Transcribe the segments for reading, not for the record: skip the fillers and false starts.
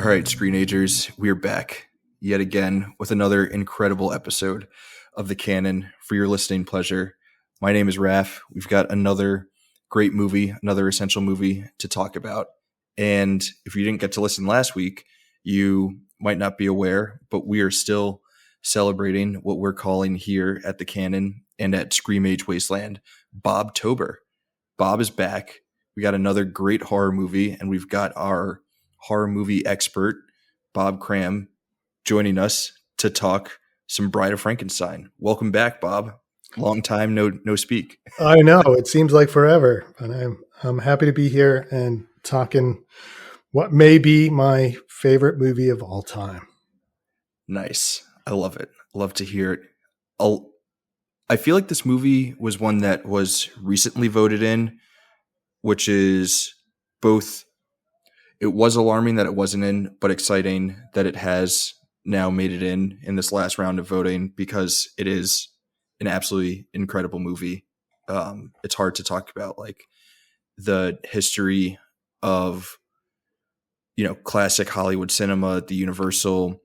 right, Screenagers, we're back yet again with another incredible episode of the Canon for your listening pleasure. My name is Raf. We've got another great movie, another essential movie to talk about. And if you didn't get to listen last week, you might not be aware, but we are still celebrating what we're calling here at the Canon and at ScreamAge Wasteland, Bobtober. Bob is back. We got another great horror movie, and we've got our horror movie expert, Bob Cram, joining us to talk some Bride of Frankenstein. Welcome back, Bob. Long time no speak. I know, it seems like forever, but I'm happy to be here and talking what may be my favorite movie of all time. Nice. I love it. Love to hear it. I feel like this movie was one that was recently voted in, which is both, it was alarming that it wasn't in, but exciting that it has now made it in this last round of voting, because it is an absolutely incredible movie. It's hard to talk about like the history of, classic Hollywood cinema, the Universal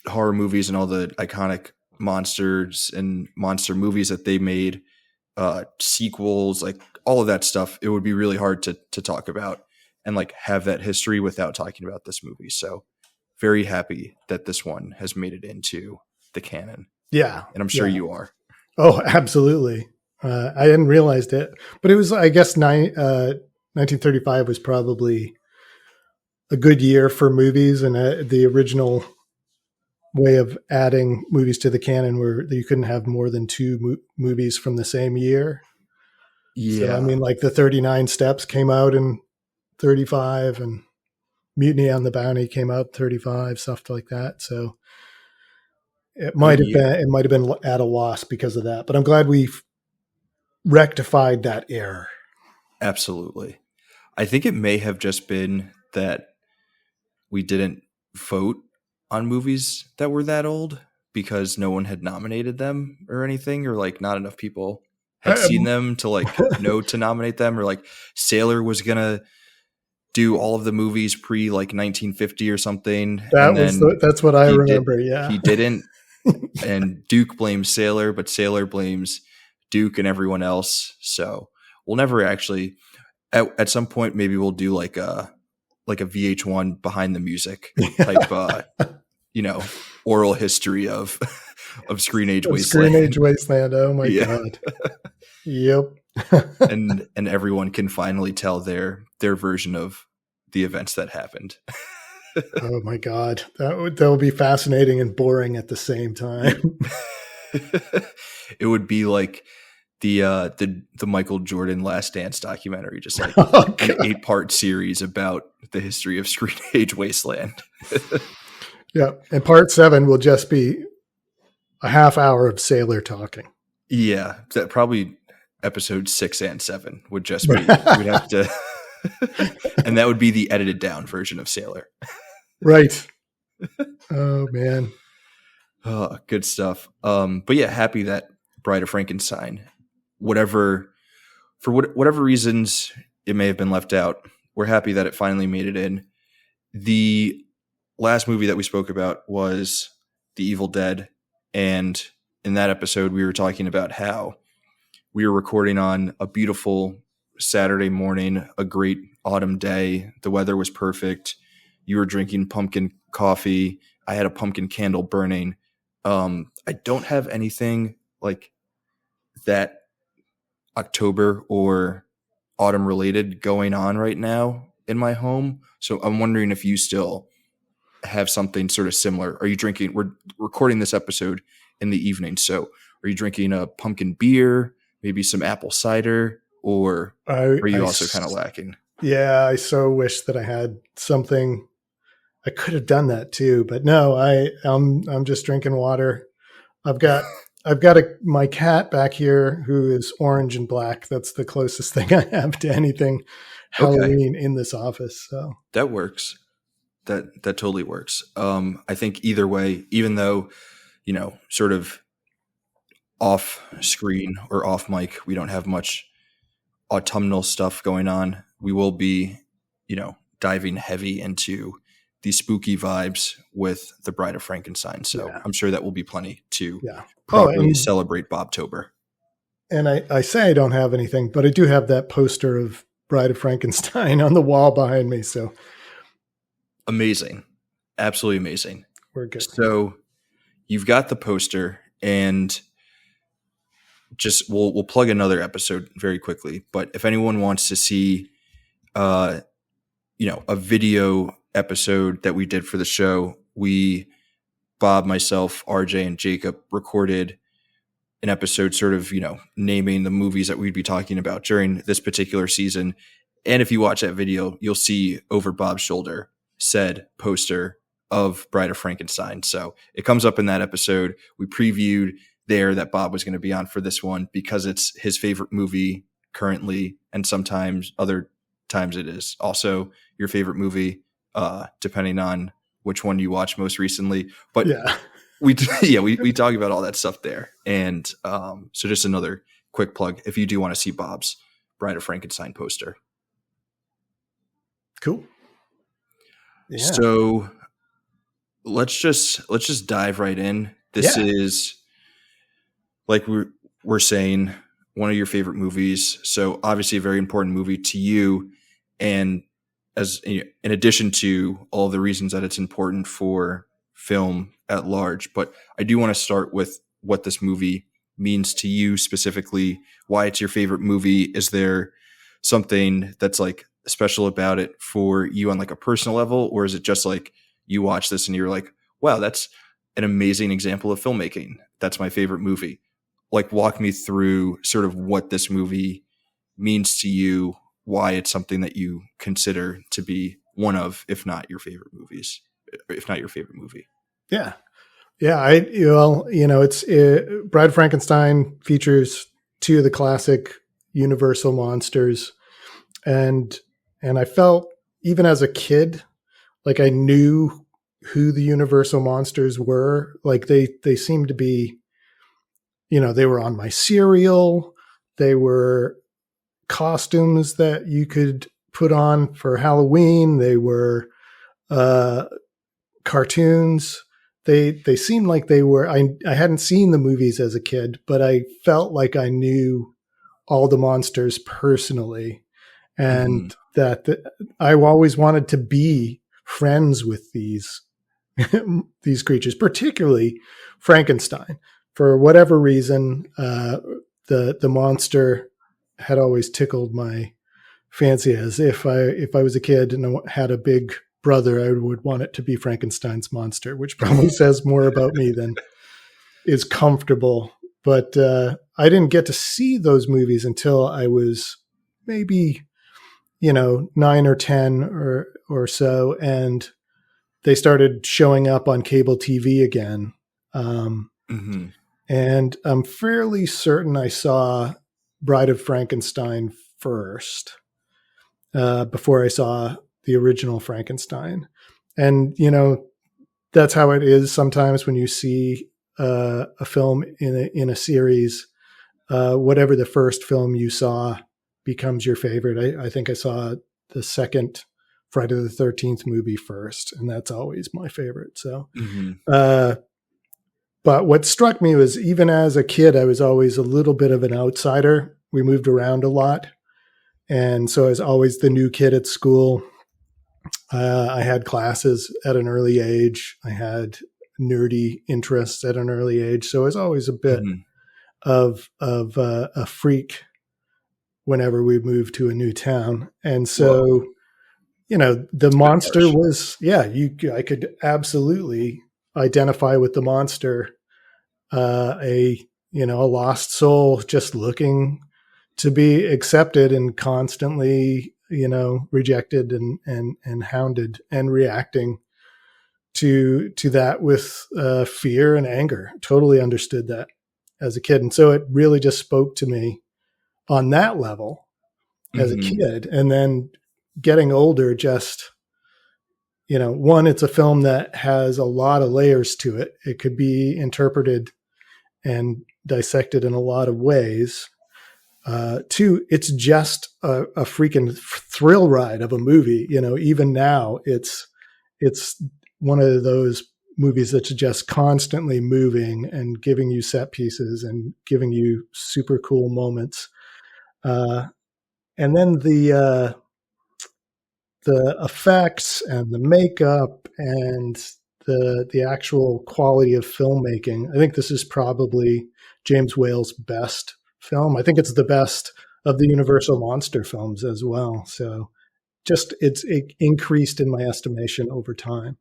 horror movies and all the iconic monsters and monster movies that they made, sequels, like all of that stuff. It would be really hard to talk about and like have that history without talking about this movie. So very happy that this one has made it into the canon. Yeah. And I'm sure you are. Oh, absolutely. I hadn't realized it, but it was, I guess, 1935 was probably a good year for movies, and the original way of adding movies to the canon where you couldn't have more than two movies from the same year. Yeah. So, I mean, like the 39 Steps came out in 35 and Mutiny on the Bounty came out 35, stuff like that. So it might have been at a loss because of that, but I'm glad we've rectified that error. Absolutely. I think it may have just been that we didn't vote on movies that were that old because no one had nominated them or anything, or like not enough people had seen them to like know to nominate them, or like Sailor was gonna do all of the movies pre like 1950 or something. That's what I remember. Yeah, he didn't, and Duke blames Sailor, but Sailor blames Duke and everyone else. So we'll never actually. At some point, maybe we'll do like a VH1 behind the music type, oral history of ScreenAge Wasteland. ScreenAge Wasteland. Oh my God. Yep. and everyone can finally tell their version of the events that happened. Oh my God. That will be fascinating and boring at the same time. It would be like the Michael Jordan Last Dance documentary, just like an 8-part series about the history of ScreenAge Wasteland. Yeah, and part 7 will just be a half hour of Sailor talking. Yeah, that probably episode 6 and 7 would just be. We'd have to, and that would be the edited down version of Sailor. Right. Oh man. Oh, good stuff. But yeah, happy that Bride of Frankenstein, whatever reasons it may have been left out, we're happy that it finally made it in. The last movie that we spoke about was The Evil Dead, and in that episode we were talking about how we were recording on a beautiful Saturday morning, a great autumn day. The weather was perfect. You were drinking pumpkin coffee. I had a pumpkin candle burning. I don't have anything like that October or autumn related going on right now in my home. So I'm wondering if you still have something sort of similar. Are you drinking? We're recording this episode in the evening. So are you drinking a pumpkin beer, maybe some apple cider, or are you also kind of lacking? Yeah, I so wish that I had something. I could have done that too, but no, I'm just drinking water. I've got my cat back here who is orange and black. That's the closest thing I have to anything Halloween in this office. So that works. That totally works. I think either way, even though, sort of off screen or off mic, we don't have much autumnal stuff going on. We will be, diving heavy into the spooky vibes with The Bride of Frankenstein. So Yeah. I'm sure that will be plenty to Yeah. properly celebrate Bobtober. And I say I don't have anything, but I do have that poster of Bride of Frankenstein on the wall behind me. So amazing. Absolutely amazing. we're good. So you've got the poster, and just we'll plug another episode very quickly. But if anyone wants to see a video episode that we did for the show, Bob, myself, RJ, and Jacob recorded an episode sort of, naming the movies that we'd be talking about during this particular season. And if you watch that video, you'll see over Bob's shoulder said poster of Bride of Frankenstein. So it comes up in that episode. We previewed there that Bob was going to be on for this one because it's his favorite movie currently. And sometimes other times it is also your favorite movie, depending on which one you watched most recently. But yeah. we talk about all that stuff there. And so just another quick plug if you do want to see Bob's Bride of Frankenstein poster. Cool. Yeah. So let's just dive right in. This is, like we're saying, one of your favorite movies. So obviously a very important movie to you. And as in addition to all the reasons that it's important for film at large, but I do want to start with what this movie means to you specifically, why it's your favorite movie. Is there something that's like special about it for you on like a personal level, or is it just like you watch this and you're like, wow, that's an amazing example of filmmaking, that's my favorite movie? Like, walk me through sort of what this movie means to you, why it's something that you consider to be one of, if not your favorite movies, if not your favorite movie. Yeah. It's Bride of Frankenstein features two of the classic Universal monsters. And I felt, even as a kid, like I knew who the Universal monsters were. Like they seemed to be, they were on my cereal. They were costumes that you could put on for Halloween. They were cartoons. They seemed like they were, I hadn't seen the movies as a kid, but I felt like I knew all the monsters personally. And that I always wanted to be friends with these creatures, particularly Frankenstein. For whatever reason, the monster had always tickled my fancy. As if I was a kid and I had a big brother, I would want it to be Frankenstein's monster, which probably says more about me than is comfortable. But I didn't get to see those movies until I was maybe 9 or 10 or so, and they started showing up on cable TV again. And I'm fairly certain I saw Bride of Frankenstein first, before I saw the original Frankenstein. And, that's how it is sometimes when you see a film in a series, whatever the first film you saw becomes your favorite. I think I saw the second Friday the 13th movie first, and that's always my favorite. So, but what struck me was, even as a kid, I was always a little bit of an outsider. We moved around a lot. And so I was always the new kid at school. I had classes at an early age. I had nerdy interests at an early age. So I was always a bit of a freak whenever we moved to a new town. And so, the monster was, I could absolutely identify with the monster, a lost soul just looking to be accepted and constantly, rejected and hounded, and reacting to that with fear and anger. Totally understood that as a kid. And so it really just spoke to me on that level as a kid. And then getting older, just, one, it's a film that has a lot of layers to it. It could be interpreted and dissected in a lot of ways. Two, it's just a freaking thrill ride of a movie. Even now it's it's one of those movies that's just constantly moving and giving you set pieces and giving you super cool moments. And then the effects and the makeup and the actual quality of filmmaking. I think this is probably James Whale's best film. I think it's the best of the Universal monster films as well. So it increased in my estimation over time.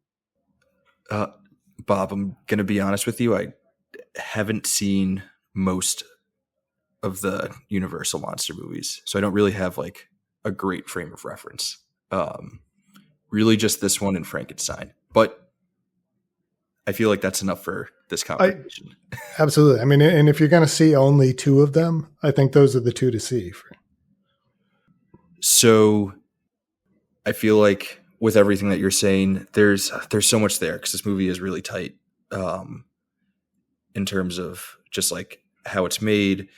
Bob, I'm going to be honest with you. I haven't seen most of the Universal monster movies, so I don't really have like a great frame of reference. Really just this one and Frankenstein, but I feel like that's enough for this conversation. Absolutely. I mean, and if you're going to see only two of them, I think those are the two to see. So I feel like with everything that you're saying, there's so much there because this movie is really tight in terms of just like how it's made,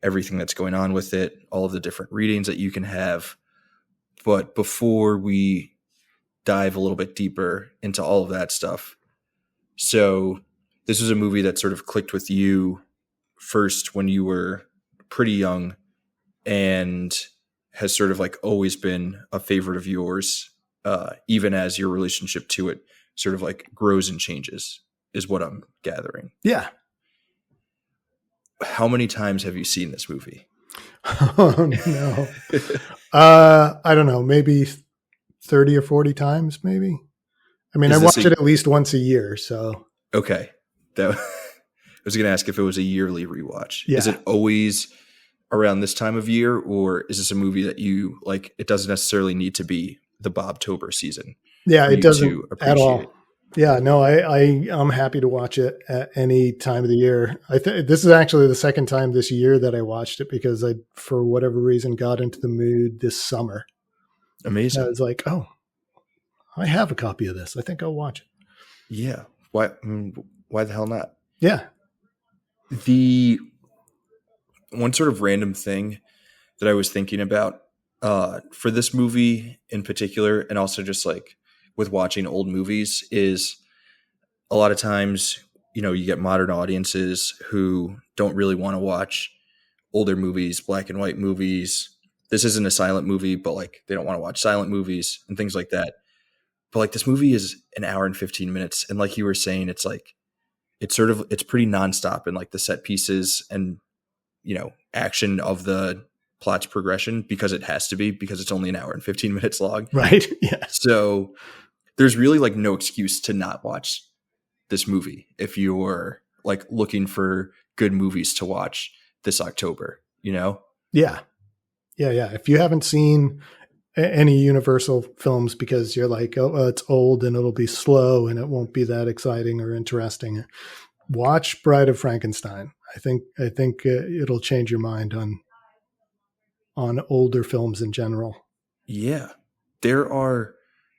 everything that's going on with it, all of the different readings that you can have. But before we dive a little bit deeper into all of that stuff, so this was a movie that sort of clicked with you first when you were pretty young and has sort of like always been a favorite of yours, even as your relationship to it sort of like grows and changes, is what I'm gathering. Yeah. How many times have you seen this movie? Oh, no. I don't know, maybe 30 or 40 times, maybe. I mean, I watch it at least once a year, so. Okay. I was going to ask if it was a yearly rewatch. Yeah. Is it always around this time of year, or is this a movie that you like? It doesn't necessarily need to be the Bobtober season. Yeah, it doesn't at all. Yeah, no, I'm happy to watch it at any time of the year. This is actually the second time this year that I watched it because I, for whatever reason, got into the mood this summer. Amazing. And I was like, oh, I have a copy of this. I think I'll watch it. Yeah. Why the hell not? Yeah. The one sort of random thing that I was thinking about for this movie in particular, and also just like with watching old movies, is a lot of times, you know, you get modern audiences who don't really want to watch older movies, black and white movies. This isn't a silent movie, but like they don't want to watch silent movies and things like that. But like this movie is an hour and 15 minutes. And like you were saying, it's like, it's pretty nonstop in like the set pieces and, you know, action of the plot's progression, because it has to be, because it's only an hour and 15 minutes long. Right. Yeah. So there's really like no excuse to not watch this movie if you're like looking for good movies to watch this October, you know? Yeah. Yeah. Yeah. If you haven't seen any Universal films because you're like, oh, it's old and it'll be slow and it won't be that exciting or interesting, watch Bride of Frankenstein. I think it'll change your mind on older films in general. Yeah. There are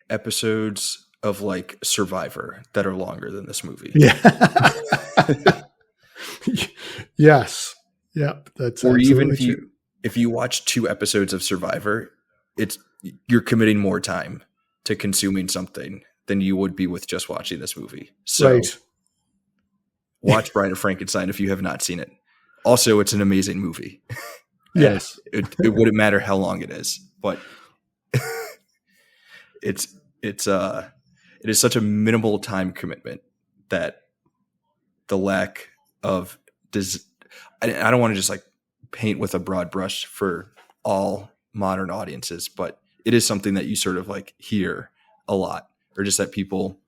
episodes of like Survivor that are longer than this movie. Yeah. Yes. Yep. That's or even true. if you watch 2 episodes of Survivor, you're committing more time to consuming something than you would be with just watching this movie. So right. Watch Bride of Frankenstein if you have not seen it. Also, it's an amazing movie. Yes. it wouldn't matter how long it is, but it is such a minimal time commitment that the lack of I don't want to just like paint with a broad brush for all modern audiences, but it is something that you sort of like hear a lot, or just that people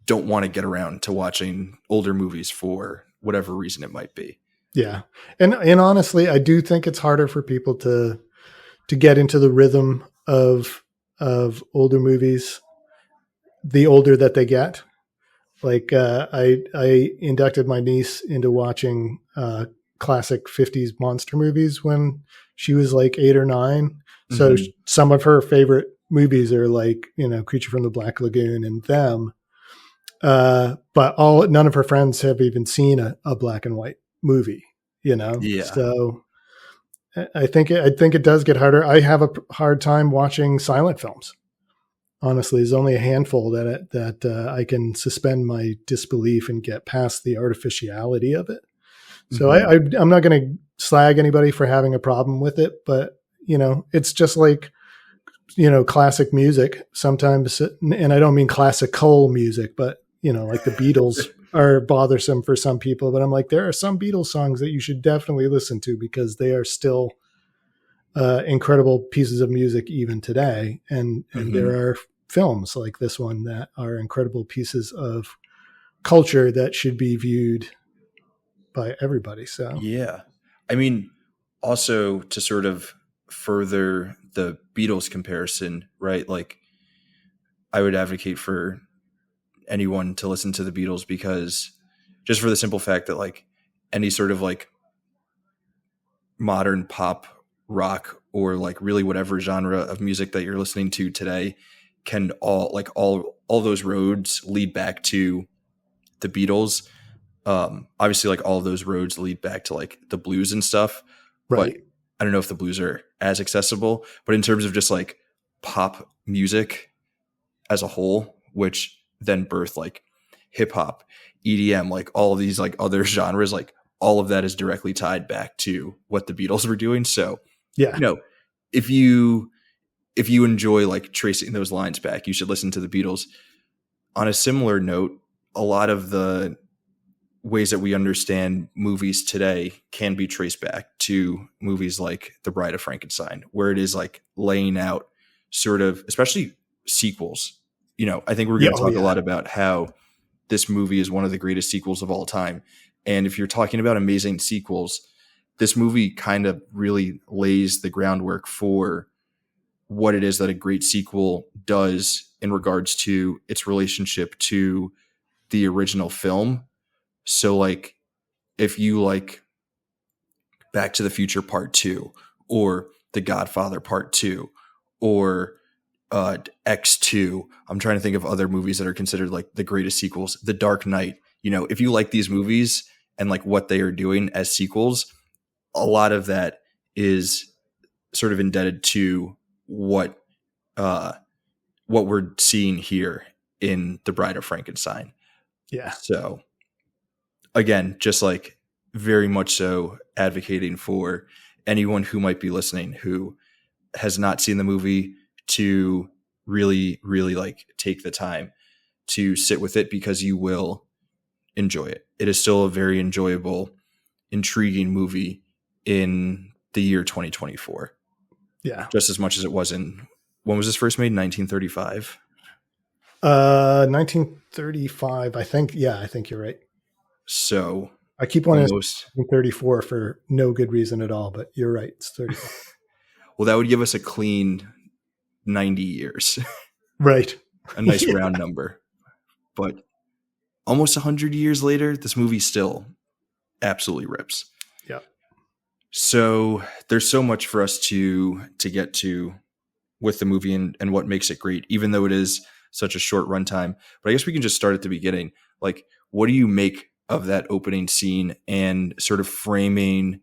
don't want to get around to watching older movies for whatever reason it might be. Yeah. And honestly, I do think it's harder for people to get into the rhythm of older movies the older that they get. Like I inducted my niece into watching classic 50s monster movies when she was like 8 or 9. So some of her favorite movies are like, you know, Creature from the Black Lagoon and them. But none of her friends have even seen a black and white movie, you know? Yeah. So I think it does get harder. I have a hard time watching silent films. honestly. There's only a handful that I can suspend my disbelief and get past the artificiality of it. So I'm not going to slag anybody for having a problem with it, but it's just like, classic music sometimes, and I don't mean classical music, but like the Beatles are bothersome for some people, but I'm like, there are some Beatles songs that you should definitely listen to because they are still incredible pieces of music even today. And there are films like this one that are incredible pieces of culture that should be viewed by everybody. So, yeah. I mean, also to sort of further the Beatles comparison, right? Like, I would advocate for anyone to listen to the Beatles because just for the simple fact that like any sort of like modern pop rock or like really whatever genre of music that you're listening to today can all those roads lead back to the Beatles. Obviously like all of those roads lead back to like the blues and stuff, right. but I don't know if the blues are as accessible, but in terms of just like pop music as a whole, which then birthed like hip hop, EDM, like all of these like other genres, like all of that is directly tied back to what the Beatles were doing. So, Yeah. If you enjoy like tracing those lines back, you should listen to the Beatles. On a similar note, a lot of the ways that we understand movies today can be traced back to movies like The Bride of Frankenstein, where it is like laying out sort of, especially sequels. I think we're going to talk a lot about how this movie is one of the greatest sequels of all time. And if you're talking about amazing sequels, this movie kind of really lays the groundwork for what it is that a great sequel does in regards to its relationship to the original film. So like if you like Back to the Future Part 2 or The Godfather Part 2 or X2, I'm trying to think of other movies that are considered like the greatest sequels, The Dark Knight, if you like these movies and like what they are doing as sequels, a lot of that is sort of indebted to what we're seeing here in The Bride of Frankenstein. Yeah. So again, just like very much so advocating for anyone who might be listening who has not seen the movie to really, really like take the time to sit with it because you will enjoy it. It is still a very enjoyable, intriguing movie in the year 2024. Yeah. Just as much as it was when was this first made? 1935? 1935. I think you're right. So I keep wanting to say 34 for no good reason at all, but you're right. It's 35. Well, that would give us a clean 90 years. Right. A nice round number. But almost 100 years later, this movie still absolutely rips. Yeah. So there's so much for us to get to with the movie and what makes it great, even though it is such a short runtime. But I guess we can just start at the beginning. Like, what do you make of that opening scene and sort of framing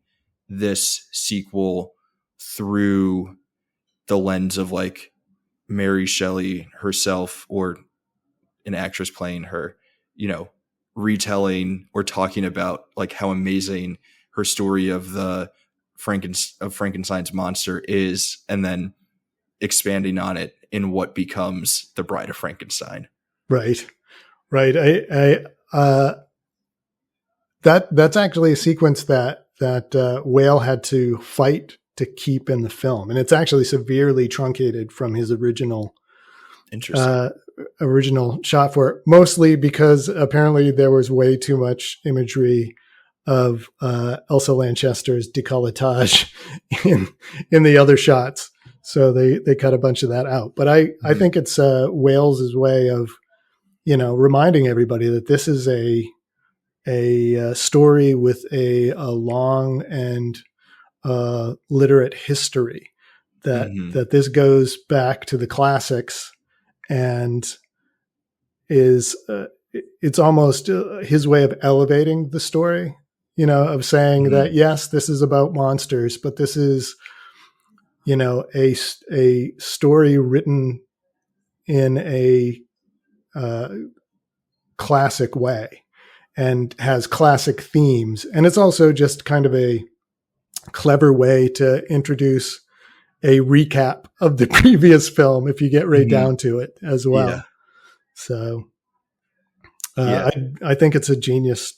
this sequel through the lens of like Mary Shelley herself or an actress playing her, retelling or talking about like how amazing her story of the Frankenstein's monster is, and then expanding on it in what becomes The Bride of Frankenstein. Right. That's actually a sequence that Whale had to fight to keep in the film, and it's actually severely truncated from his original shot for it, mostly because apparently there was way too much imagery of Elsa Lanchester's décolletage in the other shots, so they cut a bunch of that out. But I think it's Wales' way of reminding everybody that this is a story with a long and literate history, that this goes back to the classics and is it's almost his way of elevating the story, of saying that, yes, this is about monsters, but this is, a story written, in a classic way and has classic themes. And it's also just kind of a clever way to introduce a recap of the previous film if you get right down to it as well. Yeah. So I think it's a genius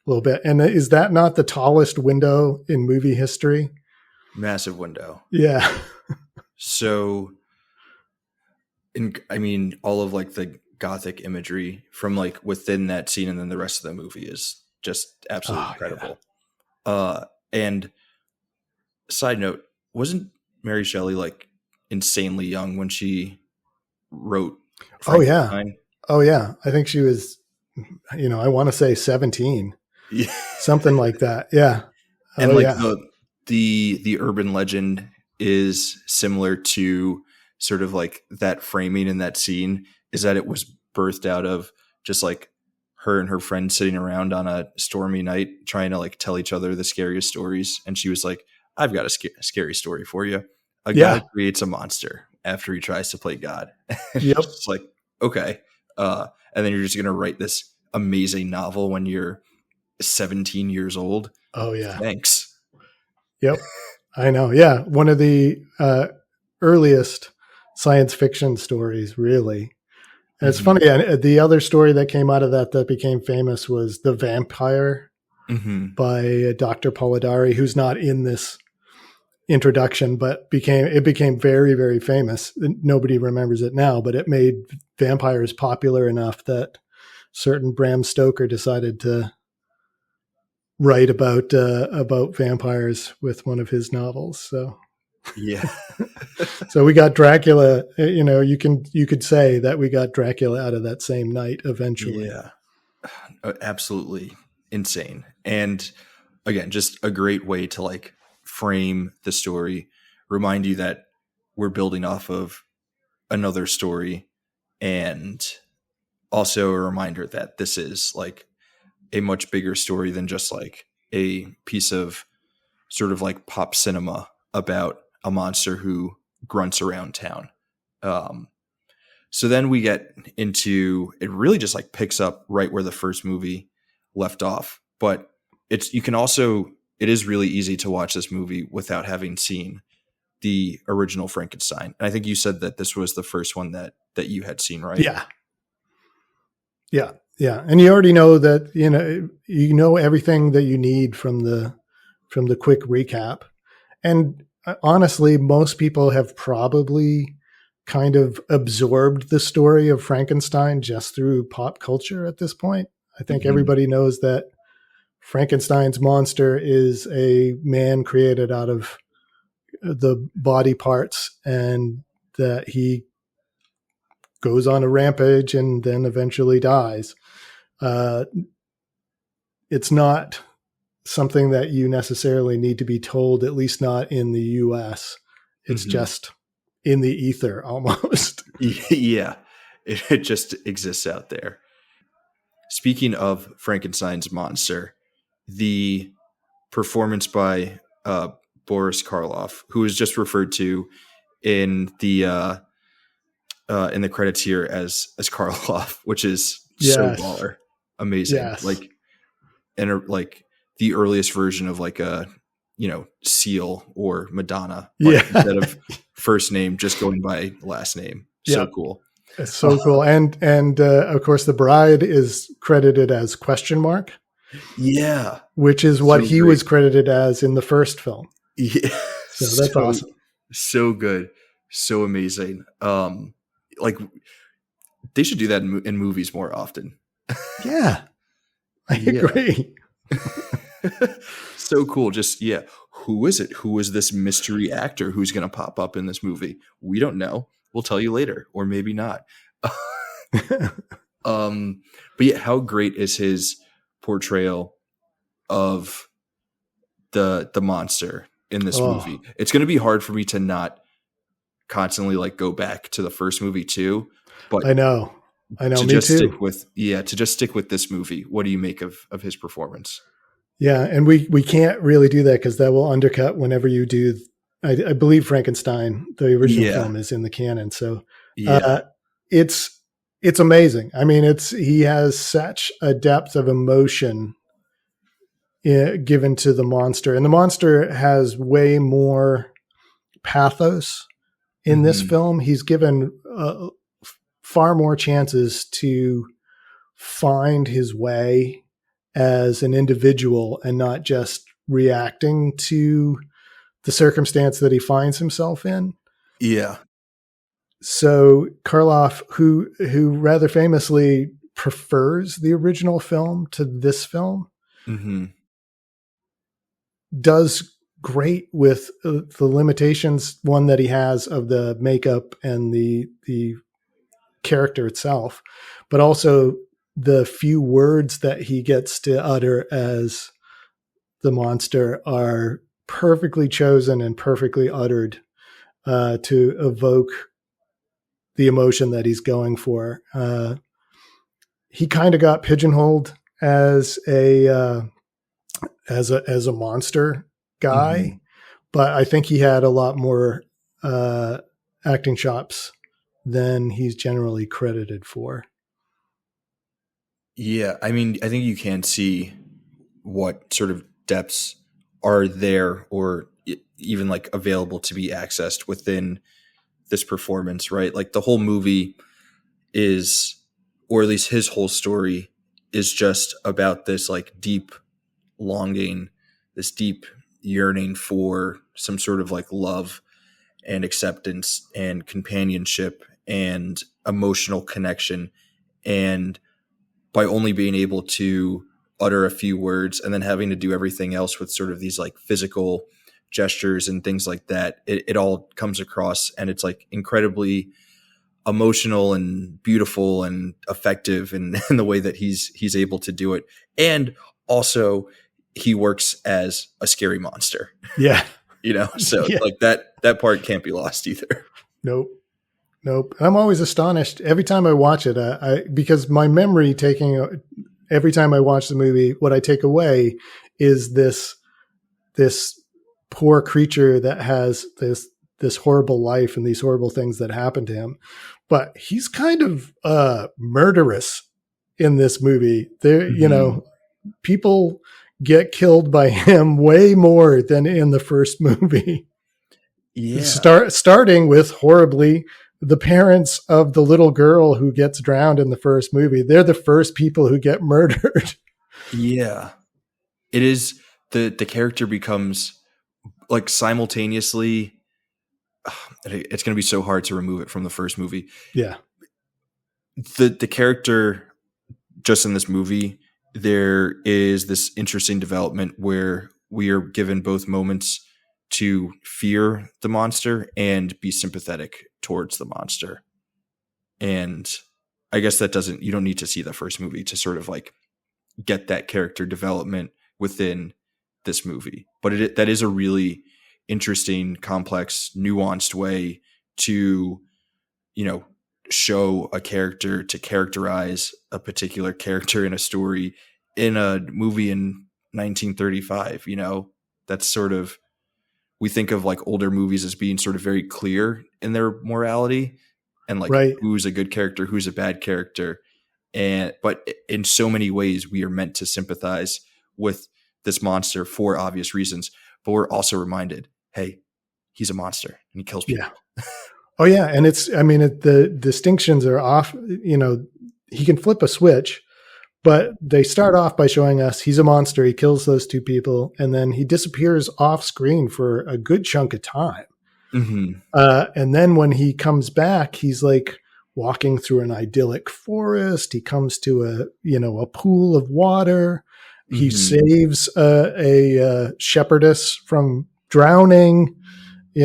little bit. And is that not the tallest window in movie history? Massive window. Yeah. So, all of like the Gothic imagery from like within that scene and then the rest of the movie is just absolutely incredible. Yeah. And side note, wasn't Mary Shelley like insanely young when she wrote Frankenstein? Oh yeah. I think she was, I want to say 17, something like that. Yeah. And the urban legend is similar to sort of like that framing in that scene is that it was birthed out of just like her and her friend sitting around on a stormy night trying to like tell each other the scariest stories. And she was like, I've got a scary story for you. A guy creates a monster after he tries to play God. Yep. It's like, okay. And then you're just going to write this amazing novel when you're 17 years old. Oh yeah. Thanks. Yep. I know. Yeah. One of the earliest science fiction stories, really. And it's funny. The other story that came out of that became famous was The Vampire by Dr. Polidori, who's not in this introduction, but became very, very famous. Nobody remembers it now, but it made vampires popular enough that certain Bram Stoker decided to write about vampires with one of his novels. So yeah. So we got Dracula, you could say that we got Dracula out of that same night eventually. Yeah. Absolutely insane. And again, just a great way to like frame the story, remind you that we're building off of another story, and also a reminder that this is like a much bigger story than just like a piece of sort of like pop cinema about a monster who grunts around town. So then we get into, it really just like picks up right where the first movie left off, but it is really easy to watch this movie without having seen the original Frankenstein. And I think you said that this was the first one that you had seen, right? Yeah. Yeah. Yeah. And you already know that, you know everything that you need from the quick recap. And honestly, most people have probably kind of absorbed the story of Frankenstein just through pop culture at this point. I think everybody knows that Frankenstein's monster is a man created out of the body parts, and that he goes on a rampage and then eventually dies. It's not something that you necessarily need to be told, at least not in the US. It's just in the ether almost. Yeah, it just exists out there. Speaking of Frankenstein's monster, the performance by Boris Karloff, who is just referred to in the credits here as Karloff, which is so baller, amazing, like, and like the earliest version of like a Seal or Madonna, instead of first name just going by last name. So cool. It's so cool. And of course the bride is credited as ? Yeah. Which is what he was credited as in the first film. Yeah. So that's awesome. So good. So amazing. Like they should do that in movies more often. Yeah. I agree. So cool. Just, who is it? Who is this mystery actor who's going to pop up in this movie? We don't know. We'll tell you later, or maybe not. But yeah, how great is his portrayal of the monster in this movie? It's going to be hard for me to not constantly like go back to the first movie too. But I know. Me just too. Stick with this movie. What do you make of his performance? Yeah, and we can't really do that because that will undercut whenever you do. I believe Frankenstein, the original film, is in the canon. So it's amazing. I mean, he has such a depth of emotion given to the monster, and the monster has way more pathos in this Mm-hmm. film. He's given far more chances to find his way as an individual and not just reacting to the circumstance that he finds himself in. Yeah. So Karloff, who rather famously prefers the original film to this film, Mm-hmm. does great with the limitations, one that he has of the makeup and the character itself, but also the few words that he gets to utter as the monster are perfectly chosen and perfectly uttered to evoke the emotion that he's going for. He kind of got pigeonholed as a monster guy, Mm-hmm. but I think he had a lot more acting chops than he's generally credited for. Yeah. I mean, I think you can see what sort of depths are there or even like available to be accessed within this performance, right? Like the whole movie is, or at least his whole story is just about this like deep longing, this deep yearning for some sort of like love and acceptance and companionship and emotional connection. And by only being able to utter a few words and then having to do everything else with sort of these like physical gestures and things like that, it all comes across and it's like incredibly emotional and beautiful and effective in the way that he's able to do it. And also he works as a scary monster. Yeah. So Yeah. like that part can't be lost either. Nope. I'm always astonished every time I watch it. Because my memory every time I watch the movie, what I take away is this poor creature that has this horrible life and these horrible things that happen to him. But he's kind of murderous in this movie. There, Mm-hmm. People get killed by him way more than in the first movie. Yeah. Starting with horribly, the parents of the little girl who gets drowned in the first movie, they're the first people who get murdered. Yeah. It is the character becomes like simultaneously, it's going to be so hard to remove it from the first movie. Yeah. The character just in this movie, there is this interesting development where we are given both moments to fear the monster and be sympathetic towards the monster. And I guess you don't need to see the first movie to sort of like get that character development within this movie. But that is a really interesting, complex, nuanced way to, show a character, to characterize a particular character in a story in a movie in 1935. That's sort of, we think of like older movies as being sort of very clear in their morality and like Right. who's a good character, who's a bad character. But in so many ways we are meant to sympathize with this monster for obvious reasons, but we're also reminded, hey, he's a monster and he kills people. Yeah. Oh yeah. And the distinctions are off, he can flip a switch, but they start off by showing us he's a monster. He kills those two people and then he disappears off screen for a good chunk of time. Mm-hmm. And then when he comes back, he's like walking through an idyllic forest. He comes to a pool of water. Mm-hmm. He saves a shepherdess from drowning. He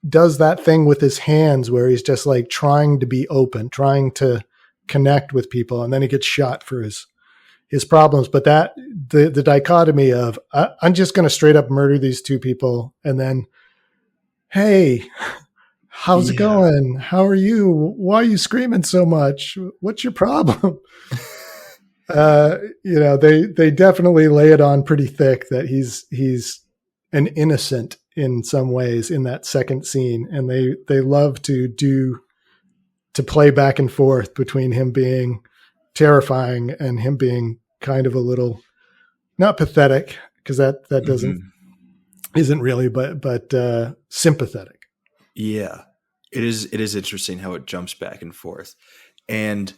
does that thing with his hands where he's just like trying to be open, trying to connect with people, and then he gets shot for his problems. But that the dichotomy of I'm just going to straight up murder these two people, and then, hey, how's it going? How are you? Why are you screaming so much? What's your problem? They definitely lay it on pretty thick that he's an innocent in some ways in that second scene, and they love to play back and forth between him being terrifying and him being kind of a little not pathetic, because that doesn't isn't really, but sympathetic. Yeah, it is interesting how it jumps back and forth, and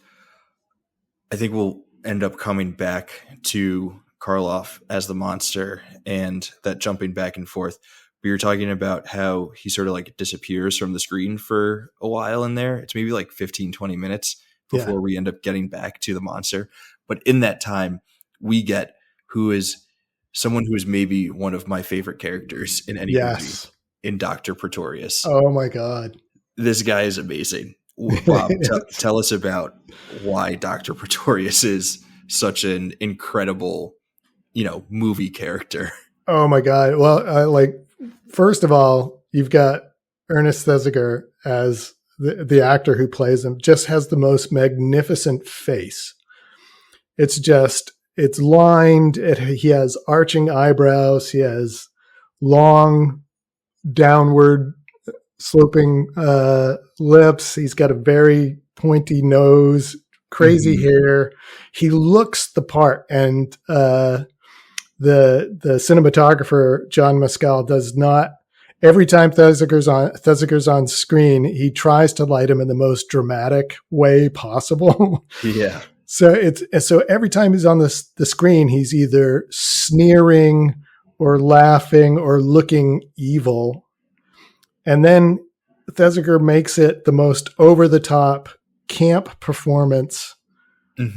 I think we'll end up coming back to Karloff as the monster and that jumping back and forth. But you're talking about how he sort of like disappears from the screen for a while in there. It's maybe like 15, 20 minutes before we end up getting back to the monster. But in that time, we get who is someone who is maybe one of my favorite characters in any movie, in Dr. Pretorius. Oh my God. This guy is amazing. Bob, tell us about why Dr. Pretorius is such an incredible, movie character. Oh my God. Well, first of all, you've got Ernest Thesiger as the actor who plays him, just has the most magnificent face. It's lined. He has arching eyebrows. He has long downward sloping lips. He's got a very pointy nose, crazy hair. He looks the part. And the cinematographer, John Mescal, does not, every time Thesiger's on screen, he tries to light him in the most dramatic way possible. Yeah. So every time he's on the screen, he's either sneering or laughing or looking evil. And then Thesiger makes it the most over-the-top camp performance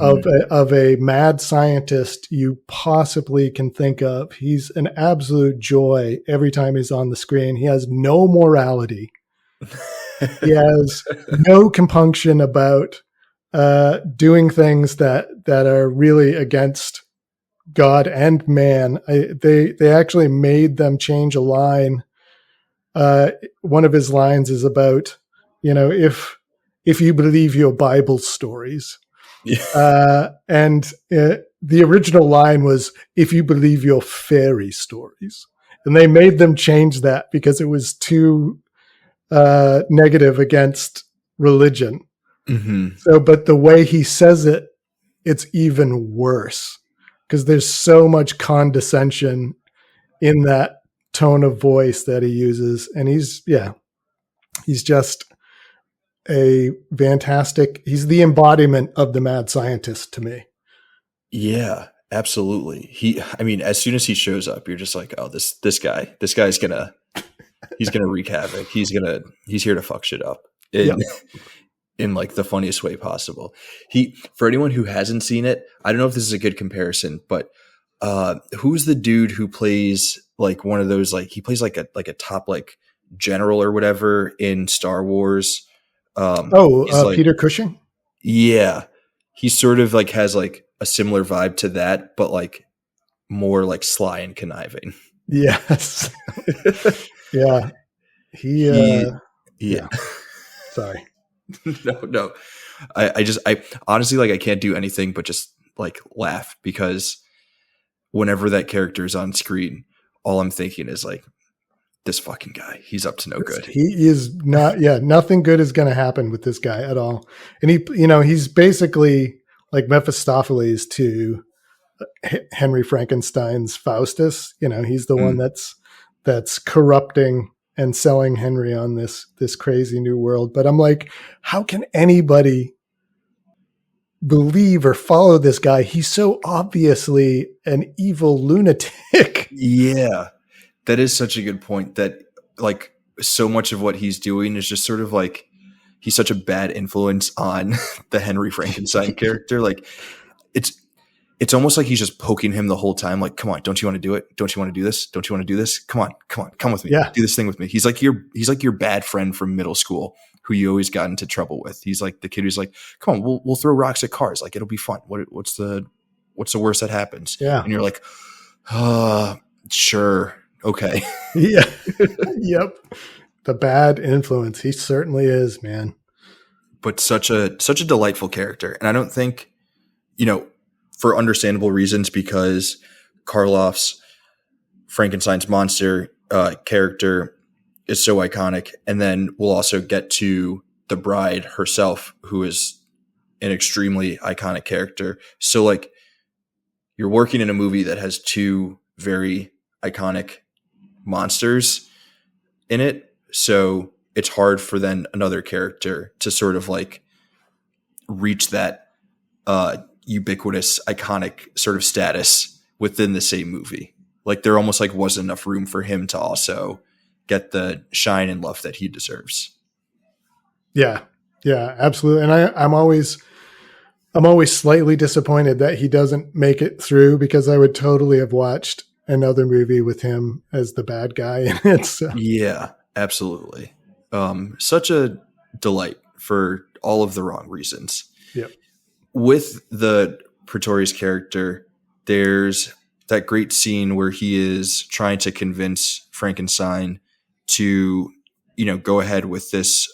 of a mad scientist you possibly can think of. He's an absolute joy every time he's on the screen. He has no morality. He has no compunction about doing things that are really against God and man. They actually made them change a line. One of his lines is about, if you believe your Bible stories. And the original line was, if you believe your fairy stories. And they made them change that because it was too negative against religion. So, but the way he says it, it's even worse because there's so much condescension in that tone of voice that he uses. And he's just a fantastic, he's the embodiment of the mad scientist to me. Yeah, absolutely. As soon as he shows up, you're just like, oh, this guy's he's gonna wreak havoc. He's here to fuck shit up in like the funniest way possible. For anyone who hasn't seen it, I don't know if this is a good comparison, but who's the dude who plays like one of those, like he plays like a top like general or whatever in Star Wars? Peter Cushing. Yeah. He sort of like has like a similar vibe to that, but like more like sly and conniving. Yes. Yeah. Yeah. Sorry. No. I honestly, like, I can't do anything but just like laugh because whenever that character is on screen, all I'm thinking is like, this fucking guy, he's up to no good. He is not. Yeah. Nothing good is going to happen with this guy at all. And he's basically like Mephistopheles to Henry Frankenstein's Faustus. He's the one that's corrupting and selling Henry on this crazy new world. But I'm like, how can anybody believe or follow this guy? He's so obviously an evil lunatic. Yeah, that is such a good point, that like so much of what he's doing is just sort of like, he's such a bad influence on the Henry Frankenstein character. Like it's almost like he's just poking him the whole time. Like, come on, don't you want to do it? Don't you want to do this? Don't you want to do this? Come on, come with me. Yeah. Do this thing with me. He's like your bad friend from middle school who you always got into trouble with. He's like the kid who's like, come on, we'll throw rocks at cars. Like, it'll be fun. What's the worst that happens? Yeah. And you're like, sure. Okay. Yeah. Yep. The bad influence. He certainly is, man. But such a delightful character. And I don't think, for understandable reasons, because Karloff's Frankenstein's monster character is so iconic. And then we'll also get to the bride herself, who is an extremely iconic character. So like you're working in a movie that has two very iconic monsters in it. So it's hard for then another character to sort of like reach that ubiquitous, iconic sort of status within the same movie. Like there almost like wasn't enough room for him to also get the shine and love that he deserves. Yeah, absolutely. And I'm always slightly disappointed that he doesn't make it through, because I would totally have watched another movie with him as the bad guy in it. So. Yeah, absolutely. Such a delight for all of the wrong reasons. Yep. With the Pretorius character, there's that great scene where he is trying to convince Frankenstein to, go ahead with this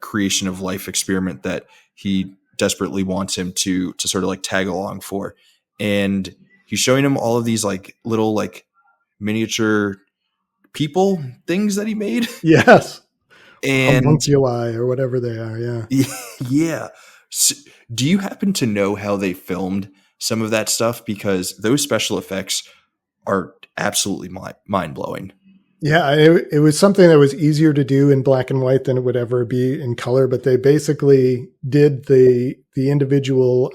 creation of life experiment that he desperately wants him to sort of like tag along for. And he's showing him all of these like little like miniature people things that he made. Yes. And homunculi or whatever they are. Yeah. Yeah. So, do you happen to know how they filmed some of that stuff? Because those special effects are absolutely mind blowing. Yeah, it was something that was easier to do in black and white than it would ever be in color. But they basically did the individual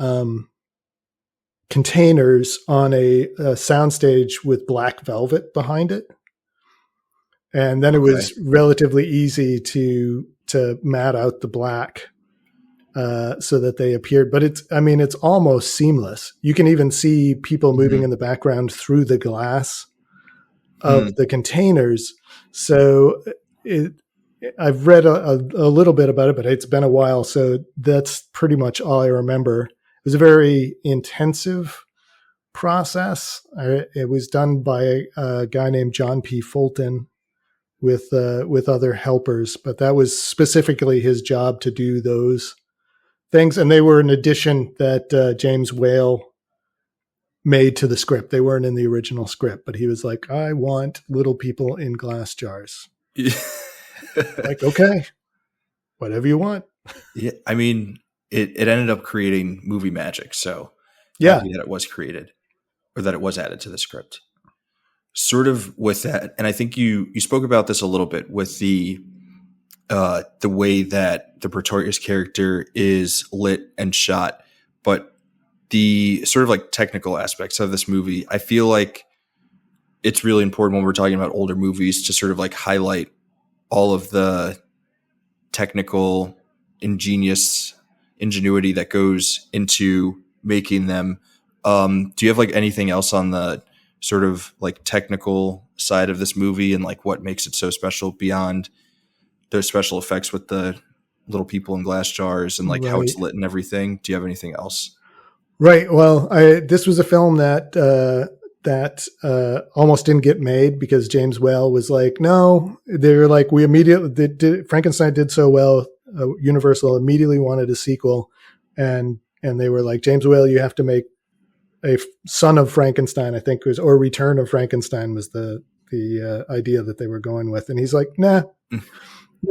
containers on a soundstage with black velvet behind it, and then it was relatively easy to mat out the black so that they appeared. But it's almost seamless. You can even see people moving in the background through the glass of the containers. So I've read a little bit about it, but it's been a while. So that's pretty much all I remember. It was a very intensive process. It was done by a guy named John P. Fulton with other helpers, but that was specifically his job to do those things. And they were an addition that James Whale made to the script. They weren't in the original script, but he was like, I want little people in glass jars. Like, okay, whatever you want. Yeah, I mean, it ended up creating movie magic. So yeah, happy that it was created, or that it was added to the script. Sort of with that, and I think you spoke about this a little bit with the way that the Pretorius character is lit and shot, but the sort of like technical aspects of this movie, I feel like it's really important when we're talking about older movies to sort of like highlight all of the technical ingenuity that goes into making them. Do you have like anything else on the sort of like technical side of this movie and like what makes it so special beyond those special effects with the little people in glass jars and like how it's lit and everything? Do you have anything else? Right. Well, this was a film that almost didn't get made because James Whale was like, no, they're like, Frankenstein did so well. Universal immediately wanted a sequel, and they were like, James Whale, you have to make a Son of Frankenstein, I think was, or Return of Frankenstein was the idea that they were going with. And he's like, nah,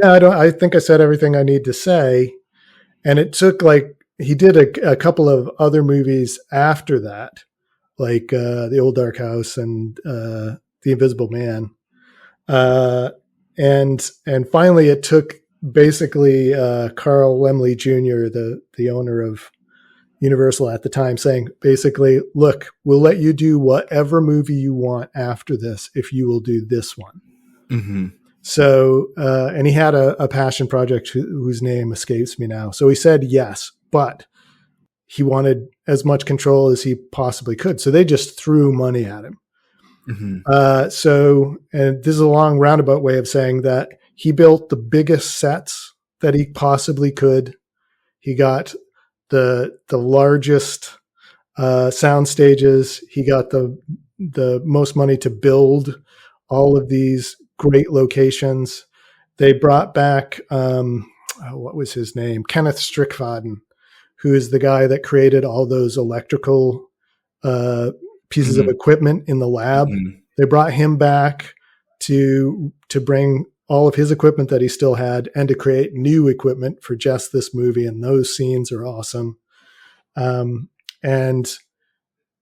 I think I said everything I need to say. And it took he did a couple of other movies after that, like The Old Dark House and The Invisible Man. And finally it took basically Carl Laemmle Jr., the owner of Universal at the time, saying basically, look, we'll let you do whatever movie you want after this if you will do this one. Mm-hmm. So, and he had a passion project whose name escapes me now. So he said yes, but he wanted as much control as he possibly could. So they just threw money at him. Mm-hmm. And this is a long roundabout way of saying that he built the biggest sets that he possibly could. He got the largest sound stages. He got the most money to build all of these great locations. They brought back, what was his name? Kenneth Strickfaden, who is the guy that created all those electrical pieces of equipment in the lab. Mm-hmm. They brought him back. to bring all of his equipment that he still had and to create new equipment for just this movie. And those scenes are awesome. And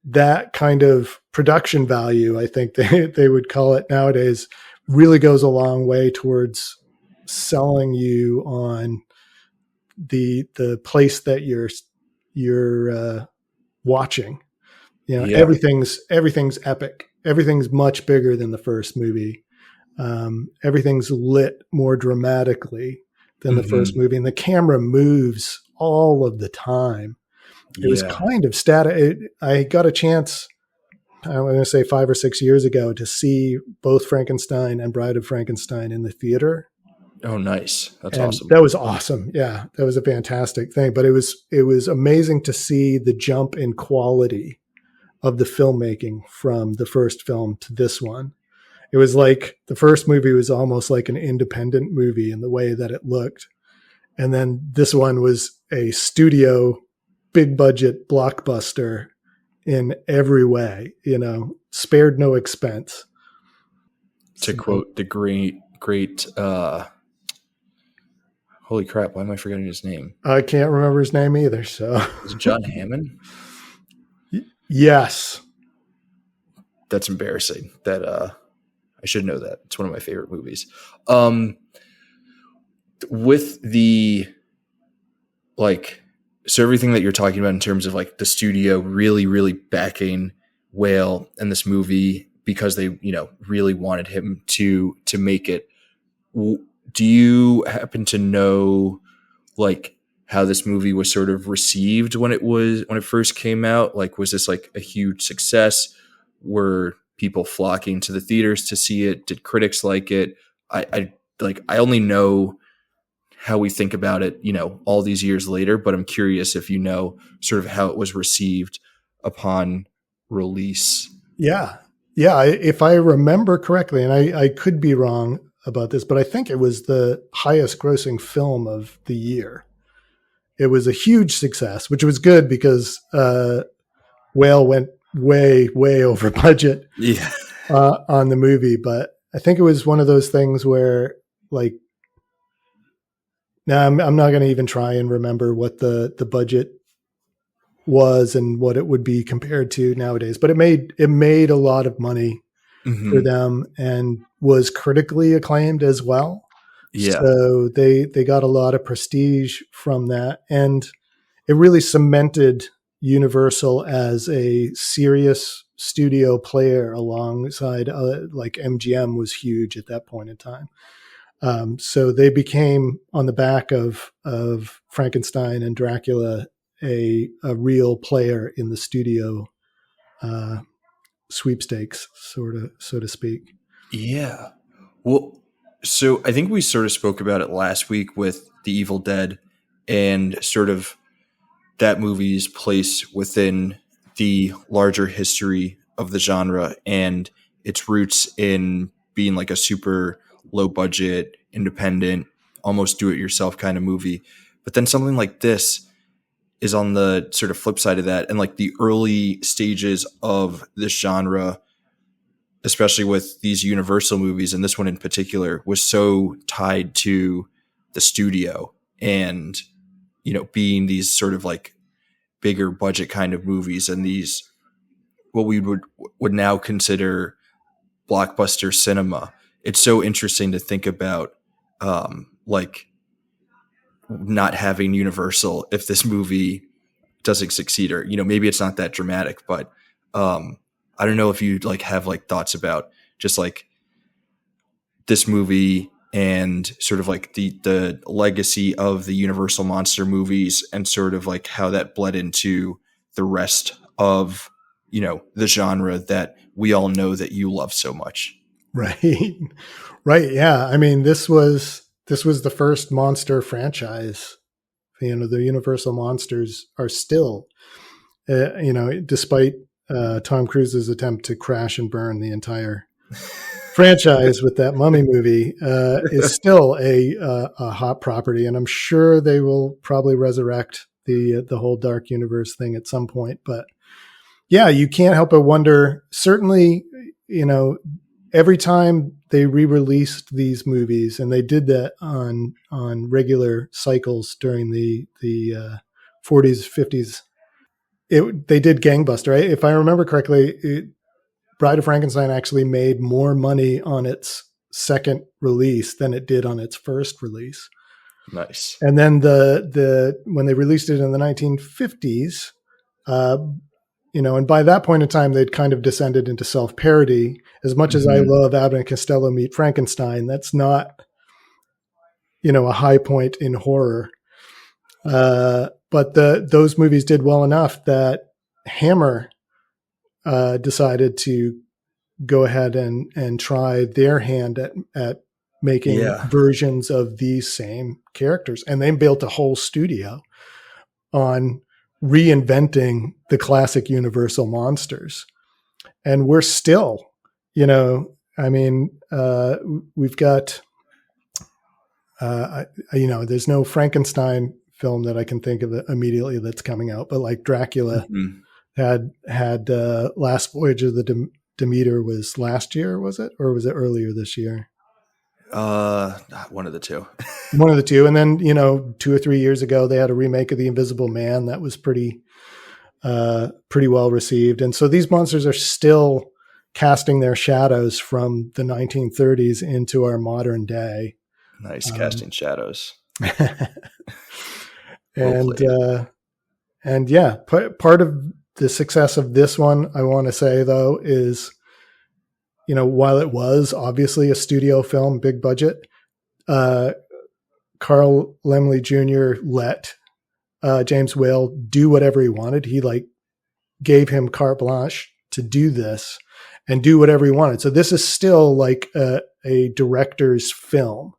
that kind of production value, I think they would call it nowadays, really goes a long way towards selling you on the place that you're watching. You know, everything's epic. Everything's much bigger than the first movie. Everything's lit more dramatically than the first movie, and the camera moves all of the time. It was kind of static. I got a chance, I'm going to say 5 or 6 years ago, to see both Frankenstein and Bride of Frankenstein in the theater. Oh, nice. That's and awesome. That was awesome. Yeah, that was a fantastic thing. But it was amazing to see the jump in quality of the filmmaking from the first film to this one. It was like the first movie was almost like an independent movie in the way that it looked. And then this one was a studio, big budget blockbuster in every way, you know, spared no expense. To quote the great, holy crap, why am I forgetting his name? I can't remember his name either. So is it John Hammond? Yes. That's embarrassing. That I should know that. It's one of my favorite movies. With the so everything that you're talking about in terms of like the studio really, really backing Whale and this movie because they, you know, really wanted him to make it. Do you happen to know like how this movie was sort of received when it first came out? Like, was this like a huge success? Were people flocking to the theaters to see it? Did critics like it? I only know how we think about it, you know, all these years later, but I'm curious if you know sort of how it was received upon release. Yeah. If I remember correctly, and I could be wrong about this, but I think it was the highest grossing film of the year. It was a huge success, which was good because Whale went way, way over budget on the movie. But I think it was one of those things where, like, now I'm not going to even try and remember what the budget was and what it would be compared to nowadays, but it made a lot of money for them and was critically acclaimed as well. Yeah. So they got a lot of prestige from that, and it really cemented Universal as a serious studio player alongside like MGM was huge at that point in time. So they became, on the back of Frankenstein and Dracula, a real player in the studio sweepstakes, so to speak. Yeah. Well, so I think we sort of spoke about it last week with The Evil Dead and sort of that movie's place within the larger history of the genre and its roots in being like a super low budget, independent, almost do it yourself kind of movie. But then something like this is on the sort of flip side of that. And like the early stages of this genre, especially with these Universal movies, and this one in particular, was so tied to the studio and, you know, being these sort of like bigger budget kind of movies and these, what we would now consider blockbuster cinema. It's so interesting to think about, like not having Universal if this movie doesn't succeed, or, you know, maybe it's not that dramatic, but, I don't know if you like have like thoughts about just like this movie and sort of like the legacy of the Universal monster movies and sort of like how that bled into the rest of, you know, the genre that we all know that you love so much. Right. Right. Yeah. I mean, this was the first monster franchise. You know, the Universal monsters are still, you know, despite Tom Cruise's attempt to crash and burn the entire franchise with that Mummy movie, is still a hot property, and I'm sure they will probably resurrect the whole Dark Universe thing at some point. But yeah, you can't help but wonder. Certainly, you know, every time they re-released these movies, and they did that on regular cycles during the 40s, 50s, they did gangbuster. Right? If I remember correctly, Bride of Frankenstein actually made more money on its second release than it did on its first release. Nice. And then the when they released it in the 1950s, and by that point in time, they'd kind of descended into self-parody. As much as I love Abbott and Costello Meet Frankenstein, that's not, a high point in horror. But those movies did well enough that Hammer decided to go ahead and try their hand at making versions of these same characters. And they built a whole studio on reinventing the classic Universal monsters. And we're still, we've got, there's no Frankenstein film that I can think of immediately that's coming out, but like Dracula had Last Voyage of the Demeter was last year, was it? Or was it earlier this year? One of the two. One of the two. And then, 2 or 3 years ago, they had a remake of The Invisible Man that was pretty well received. And so these monsters are still casting their shadows from the 1930s into our modern day. Nice, casting shadows. And yeah, part of the success of this one, I want to say though, is, while it was obviously a studio film, big budget, Carl Laemmle Jr. let James Whale do whatever he wanted. He gave him carte blanche to do this and do whatever he wanted. So this is still like a director's film.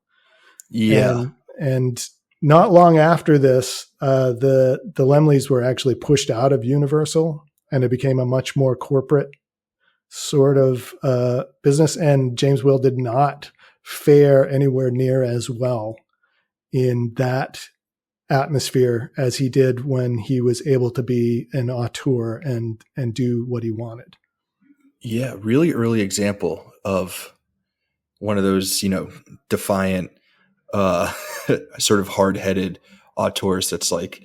Yeah. And not long after this, the Laemmles were actually pushed out of Universal, and it became a much more corporate sort of business. And James Whale did not fare anywhere near as well in that atmosphere as he did when he was able to be an auteur and do what he wanted. Yeah, really early example of one of those, defiant, sort of hard-headed auteurs that's like,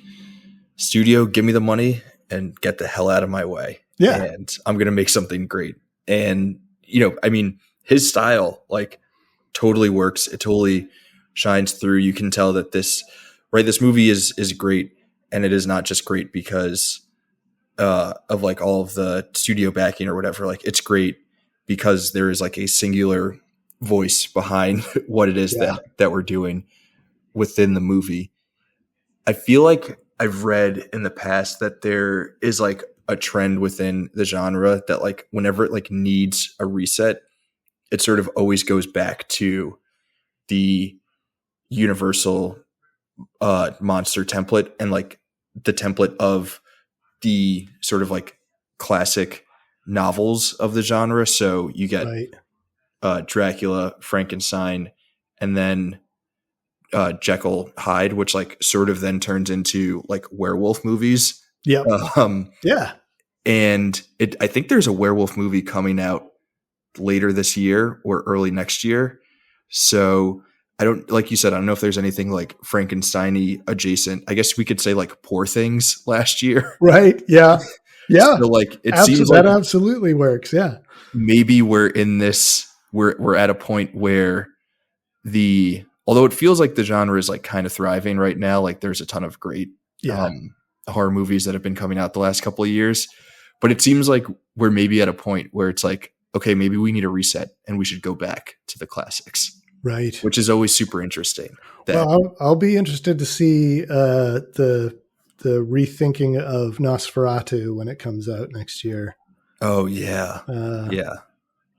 studio, give me the money and get the hell out of my way. Yeah. And I'm going to make something great. And, his style, totally works. It totally shines through. You can tell that this movie is great. And it is not just great because of all of the studio backing or whatever. It's great because there is a singular voice behind what it is that we're doing within the movie. I feel like I've read in the past that there is a trend within the genre that whenever it needs a reset, it sort of always goes back to the Universal monster template and the template of the sort of classic novels of the genre. So you get Dracula, Frankenstein, and then Jekyll Hyde, which sort of then turns into werewolf movies. Yeah. And I think there's a werewolf movie coming out later this year or early next year. So I don't, like you said, I don't know if there's anything Frankenstein-y adjacent. I guess we could say Poor Things last year. Right. Yeah. Yeah. So it seems that absolutely works. Yeah. Maybe we're in this, we're at a point where although it feels like the genre is kind of thriving right now, there's a ton of great horror movies that have been coming out the last couple of years, but it seems like we're maybe at a point where it's okay, maybe we need a reset and we should go back to the classics. Right. Which is always super interesting. Well, I'll be interested to see the rethinking of Nosferatu when it comes out next year. Oh yeah. Yeah.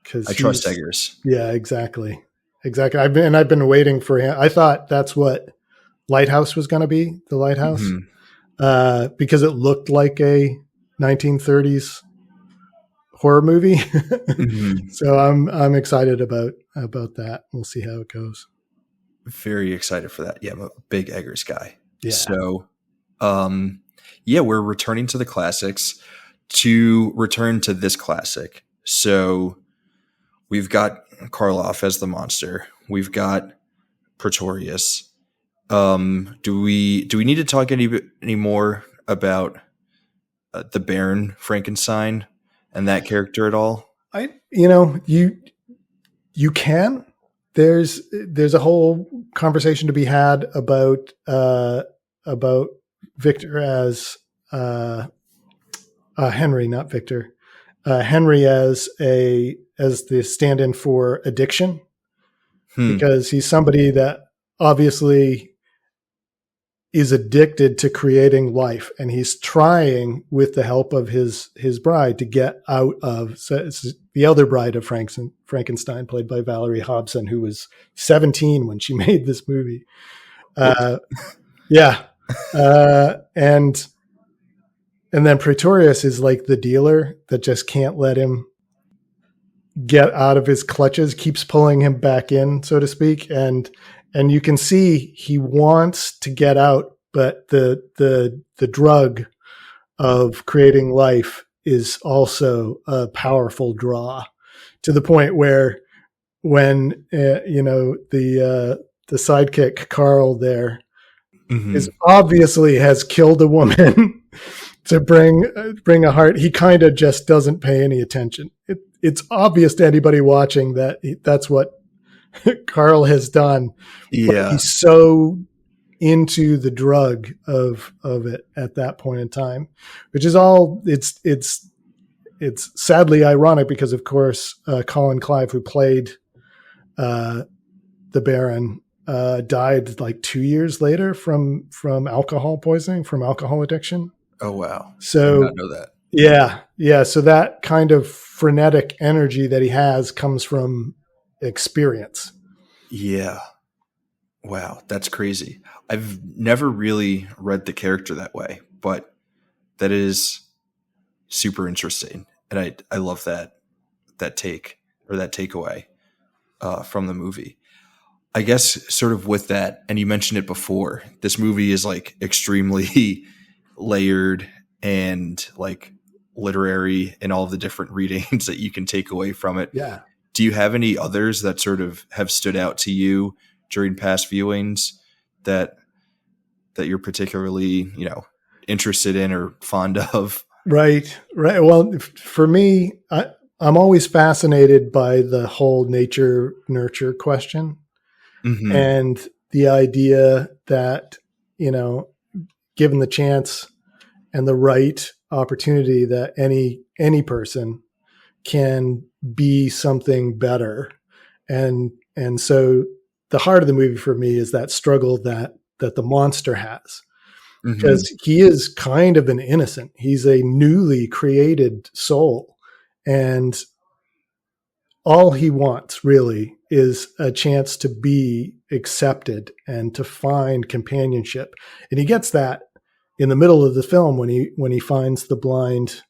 Cause I trust Eggers. Yeah, exactly. I've been waiting for him. I thought that's what Lighthouse was going to be, the Lighthouse, because it looked like a 1930s horror movie. So I'm excited about that. We'll see how it goes. Very excited for that. Yeah, I'm a big Eggers guy. Yeah. So, we're returning to the classics to return to this classic. So we've got Karloff as the monster. We've got Pretorius. Do we need to talk any more about the Baron Frankenstein and that character at all? You can. There's a whole conversation to be had about Victor as Henry, not Victor. Henry as the stand-in for addiction, because he's somebody that obviously is addicted to creating life, and he's trying, with the help of his bride, to get out of the elder bride of Frankenstein, played by Valerie Hobson, who was 17 when she made this movie. Yeah. And then Pretorius is like the dealer that just can't let him get out of his clutches, keeps pulling him back in, so to speak. And you can see he wants to get out, but the drug of creating life is also a powerful draw, to the point where when the sidekick Carl there is obviously has killed a woman to bring a heart, he kind of just doesn't pay any attention. It's obvious to anybody watching that that's what Carl has done. Yeah, he's so into the drug of it at that point in time, which is all. It's sadly ironic because, of course, Colin Clive, who played the Baron, died like 2 years later from alcohol poisoning, from alcohol addiction. Oh wow! So I did not know that. Yeah. So that kind of frenetic energy that he has comes from experience. Yeah. Wow, that's crazy. I've never really read the character that way, but that is super interesting, and I love that take, or that takeaway from the movie. I guess sort of with that, and you mentioned it before, this movie is like extremely layered and like literary in all the different readings that you can take away from it. Yeah. Do you have any others that sort of have stood out to you during past viewings that you're particularly, interested in or fond of? Right. Well, for me, I'm always fascinated by the whole nature nurture question, and the idea that, given the chance and the right opportunity, that any person can be something better. And so the heart of the movie for me is that struggle that the monster has, because he is kind of an innocent. He's a newly created soul, and all he wants really is a chance to be accepted and to find companionship. And he gets that in the middle of the film when he finds the blind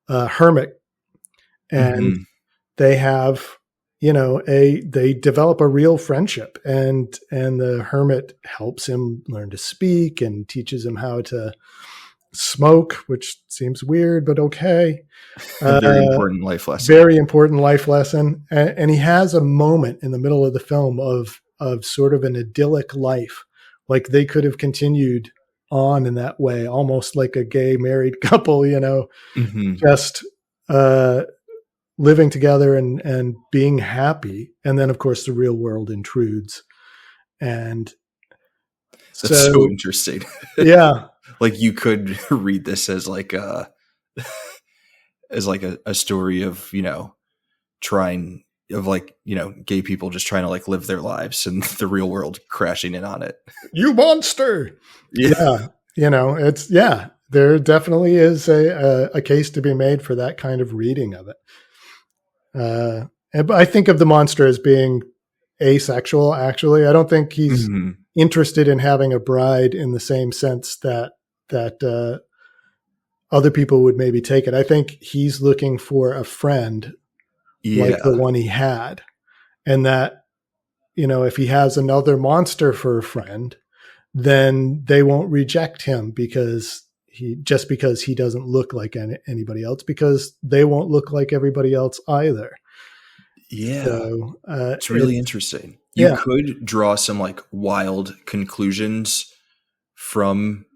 hermit, and they have, they develop a real friendship, and the hermit helps him learn to speak and teaches him how to smoke, which seems weird, but okay. A very important life lesson. Very important life lesson. And he has a moment in the middle of the film of sort of an idyllic life. Like they could have continued on in that way, almost like a gay married couple, just living together and being happy. And then, of course, the real world intrudes. And that's so interesting. Yeah. Like you could read this as like a story of, gay people just trying to like live their lives and the real world crashing in on it. You monster. Yeah. There definitely is a case to be made for that kind of reading of it. But I think of the monster as being asexual, actually. I don't think he's interested in having a bride in the same sense that other people would maybe take it. I think he's looking for a friend like the one he had. And that, if he has another monster for a friend, then they won't reject him because he doesn't look like anybody else, because they won't look like everybody else either. Yeah. So It's really interesting. You yeah, could draw some like wild conclusions from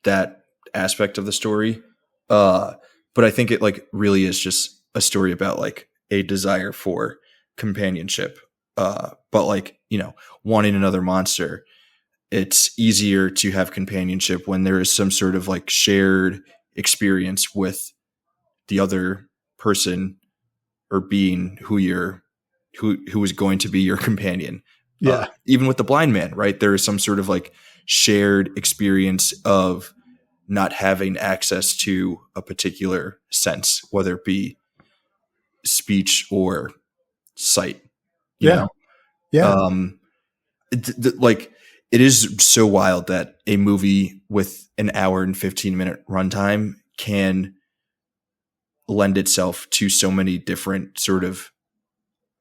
that aspect of the story. Uh, but I think it like really is just a story about like a desire for companionship. But like, wanting another monster, it's easier to have companionship when there is some sort of like shared experience with the other person or being who is going to be your companion. yeah, Even with the blind man, right? There is some sort of like shared experience of not having access to a particular sense, whether it be speech or sight, you yeah, know? yeah, Um, like it is so wild that a movie with an hour and 15-minute runtime can lend itself to so many different sort of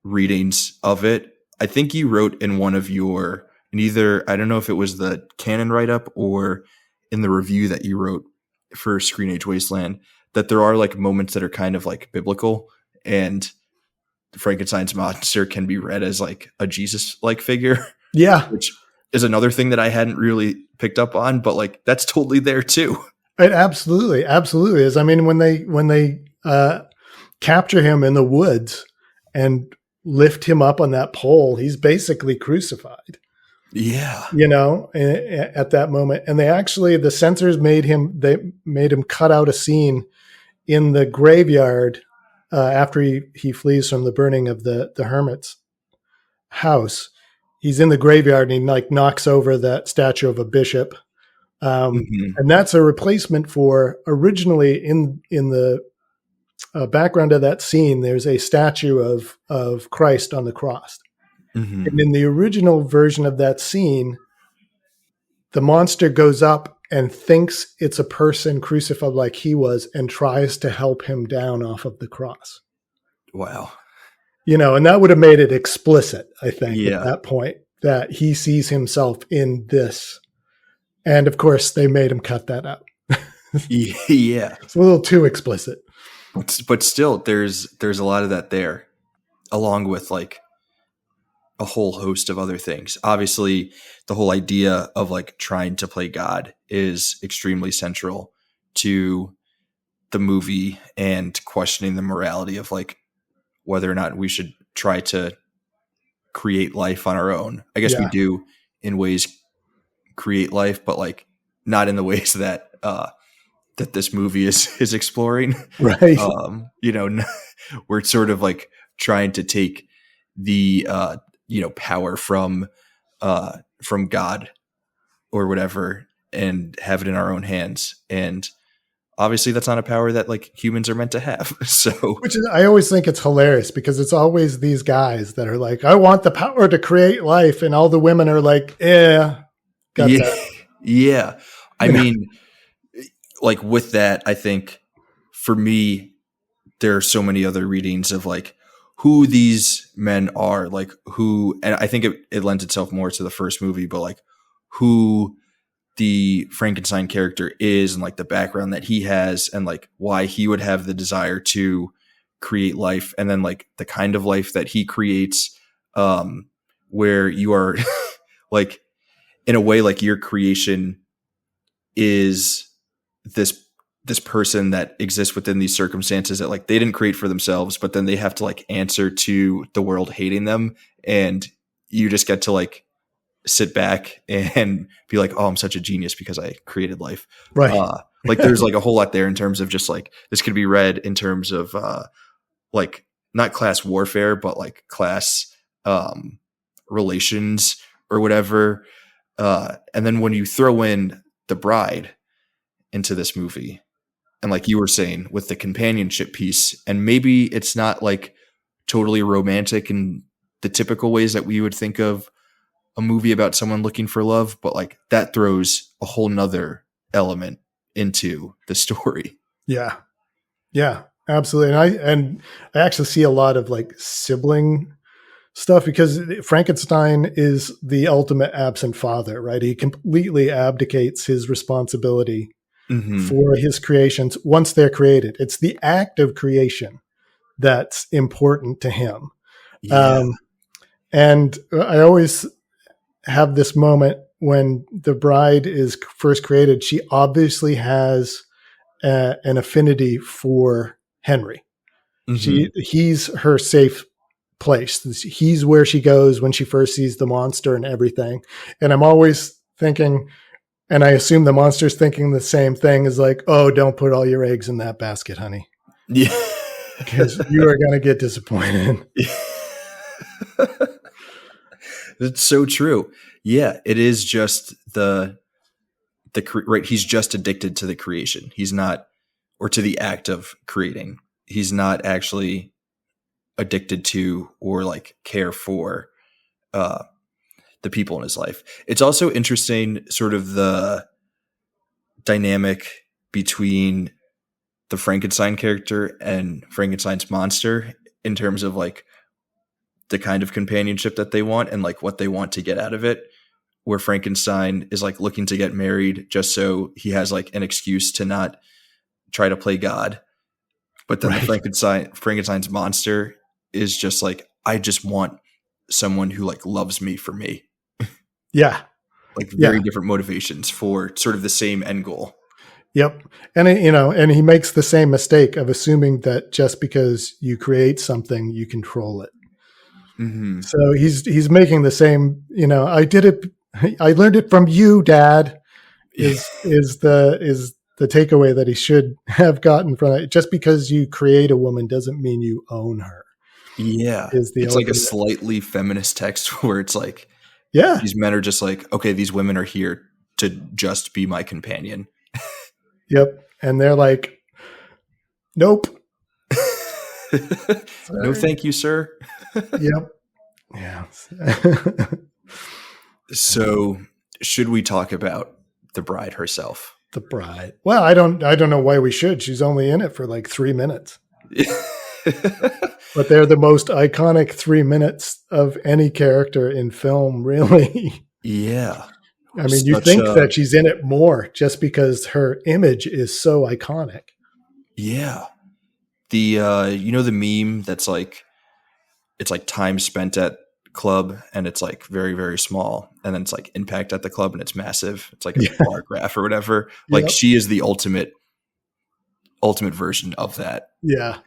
readings of it. I think you wrote in one of your, in either, I don't know if it was the Canon write up or in the review that you wrote for ScreamAge Wasteland, that there are like moments that are kind of like biblical, and Frankenstein's monster can be read as like a Jesus like figure, yeah. which is another thing that I hadn't really picked up on, but like that's totally there too. It absolutely is. I mean, when they capture him in the woods and lift him up on that pole, he's basically crucified. Yeah. At that moment, and the censors made him cut out a scene in the graveyard after he flees from the burning of the hermit's house. He's in the graveyard and he like knocks over that statue of a bishop. Mm-hmm. And that's a replacement for originally in the background of that scene. There's a statue of Christ on the cross, Mm-hmm. and in the original version of that scene, the monster goes up and thinks it's a person crucified like he was, and tries to help him down off of the cross. Wow. And that would have made it explicit, I think, at Yeah. that point, that he sees himself in this. And of course, they made him cut that out. Yeah. It's a little too explicit. But still, there's a lot of that there, along with like a whole host of other things. Obviously, the whole idea of like trying to play God is extremely central to the movie, and questioning the morality of like whether or not we should try to create life on our own. I guess we Yeah, do in ways create life, but like not in the ways that that this movie is exploring. right. We're sort of like trying to take the power from God or whatever and have it in our own hands, and obviously that's not a power that like humans are meant to have. So Which is, I always think it's hilarious because it's always these guys that are like, I want the power to create life. And all the women are like, got yeah, that. yeah. I mean, like with that, I think for me, there are so many other readings of like who these men are, like who, and I think it lends itself more to the first movie, but like who the Frankenstein character is, and like the background that he has, and like why he would have the desire to create life, and then like the kind of life that he creates, where you are like in a way like your creation is this person that exists within these circumstances that like they didn't create for themselves, but then they have to like answer to the world hating them, and you just get to like sit back and be like, oh, I'm such a genius because I created life. Right. Like there's like a whole lot there in terms of just like, this could be read in terms of like not class warfare, but like class relations or whatever. And then when you throw in the bride into this movie, and like you were saying with the companionship piece, and maybe it's not like totally romantic in the typical ways that we would think of a movie about someone looking for love, but like that throws a whole nother element into the story. Yeah. Yeah, absolutely. And I actually see a lot of like sibling stuff because Frankenstein is the ultimate absent father, right? He completely abdicates his responsibility for his creations once they're created. It's the act of creation that's important to him. Yeah. And I always have this moment when the bride is first created. She obviously has an affinity for Henry. Mm-hmm. He's her safe place. He's where she goes when she first sees the monster and everything. And I'm always thinking, and I assume the monster's thinking the same thing, is like, oh, don't put all your eggs in that basket, honey, Yeah. because you are going to get disappointed. It's so true. Yeah, it is just right. He's just addicted to the creation. He's not, or to the act of creating. He's not actually addicted to or like care for uh, the people in his life. It's also interesting, sort of the dynamic between the Frankenstein character and Frankenstein's monster in terms of like the kind of companionship that they want and like what they want to get out of it. Where Frankenstein is like looking to get married just so he has like an excuse to not try to play God. But then Right. the Frankenstein's monster is just like, I just want someone who like loves me for me. Yeah. Like very different motivations for sort of the same end goal. Yep. And and he makes the same mistake of assuming that just because you create something, you control it. Mm-hmm. So he's making the same, I learned it from you, Dad, is the takeaway that he should have gotten from it. Just because you create a woman doesn't mean you own her. Yeah. Is the It's ultimate. like a slightly feminist text where it's like, yeah, these men are just like, okay, these women are here to just be my companion. Yep. And they're like, nope. No, thank you, sir. Yep. Yeah. So should we talk about the bride herself? The bride. Well, I don't know why we should. She's only in it for like 3 minutes. But they're the most iconic 3 minutes of any character in film, really. Yeah. I mean, you think that she's in it more just because her image is so iconic. Yeah. The the meme that's like, it's like time spent at club and it's like very, very small, and then it's like impact at the club and it's massive. It's like a bar graph or whatever. Like Yep. she is the ultimate version of that. Yeah.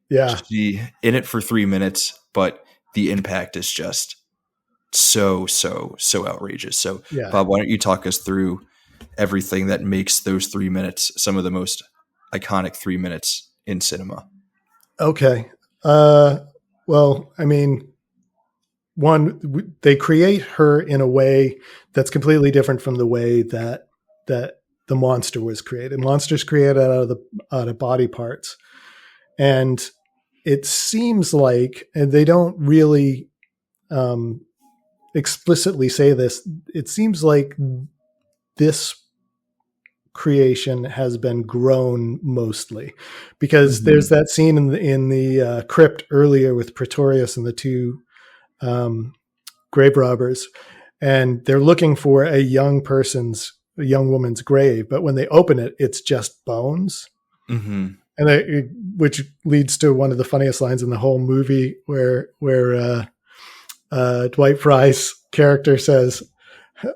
Yeah. She in it for 3 minutes, but the impact is just so outrageous. So Yeah. Bob, why don't you talk us through everything that makes those 3 minutes some of the most iconic 3 minutes in cinema? Okay. Well, I mean, one, they create her in a way that's completely different from the way that the monster was created. Monster's created out of body parts, and it seems like, and they don't really explicitly say this, it seems like this creation has been grown mostly, because there's that scene in the crypt earlier with Pretorius and the two grave robbers, and they're looking for a young woman's grave, but when they open it, it's just bones. Mm-hmm. And which leads to one of the funniest lines in the whole movie, where Dwight Fry's character says,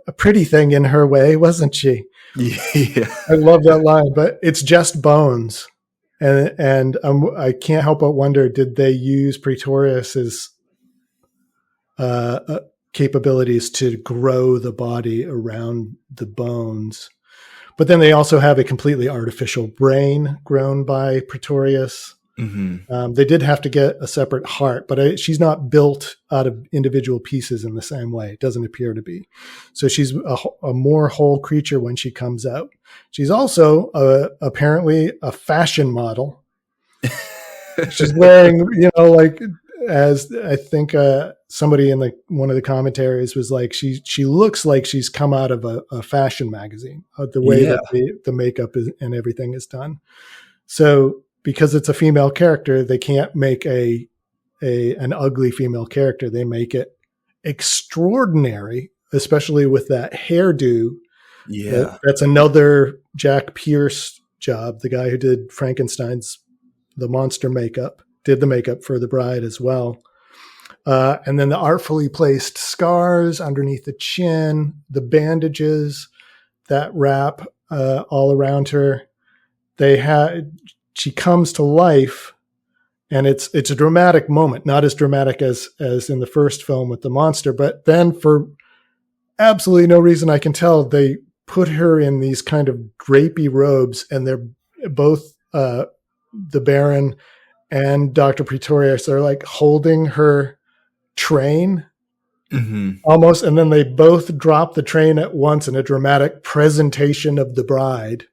"A pretty thing in her way, wasn't she?" Yeah, I love that line, but it's just bones, and I can't help but wonder: did they use Pretorius's capabilities to grow the body around the bones? But then they also have a completely artificial brain grown by Pretorius. Mm-hmm. They did have to get a separate heart, but she's not built out of individual pieces in the same way. It doesn't appear to be. So she's a more whole creature when she comes out. She's also apparently a fashion model. She's wearing, like, as I think somebody in one of the commentaries was like, she looks like she's come out of a fashion magazine, the way that the makeup and everything is done. So because it's a female character, they can't make an ugly female character. They make it extraordinary, especially with that hairdo. Yeah. That's another Jack Pierce job. The guy who did Frankenstein's, the monster makeup, did the makeup for the bride as well. And then the artfully placed scars underneath the chin, the bandages that wrap all around her. She comes to life, and it's a dramatic moment, not as dramatic as in the first film with the monster, but then for absolutely no reason I can tell, they put her in these kind of drapey robes, and they're both the Baron and Dr. Pretorius are like holding her train almost, and then they both drop the train at once in a dramatic presentation of the bride.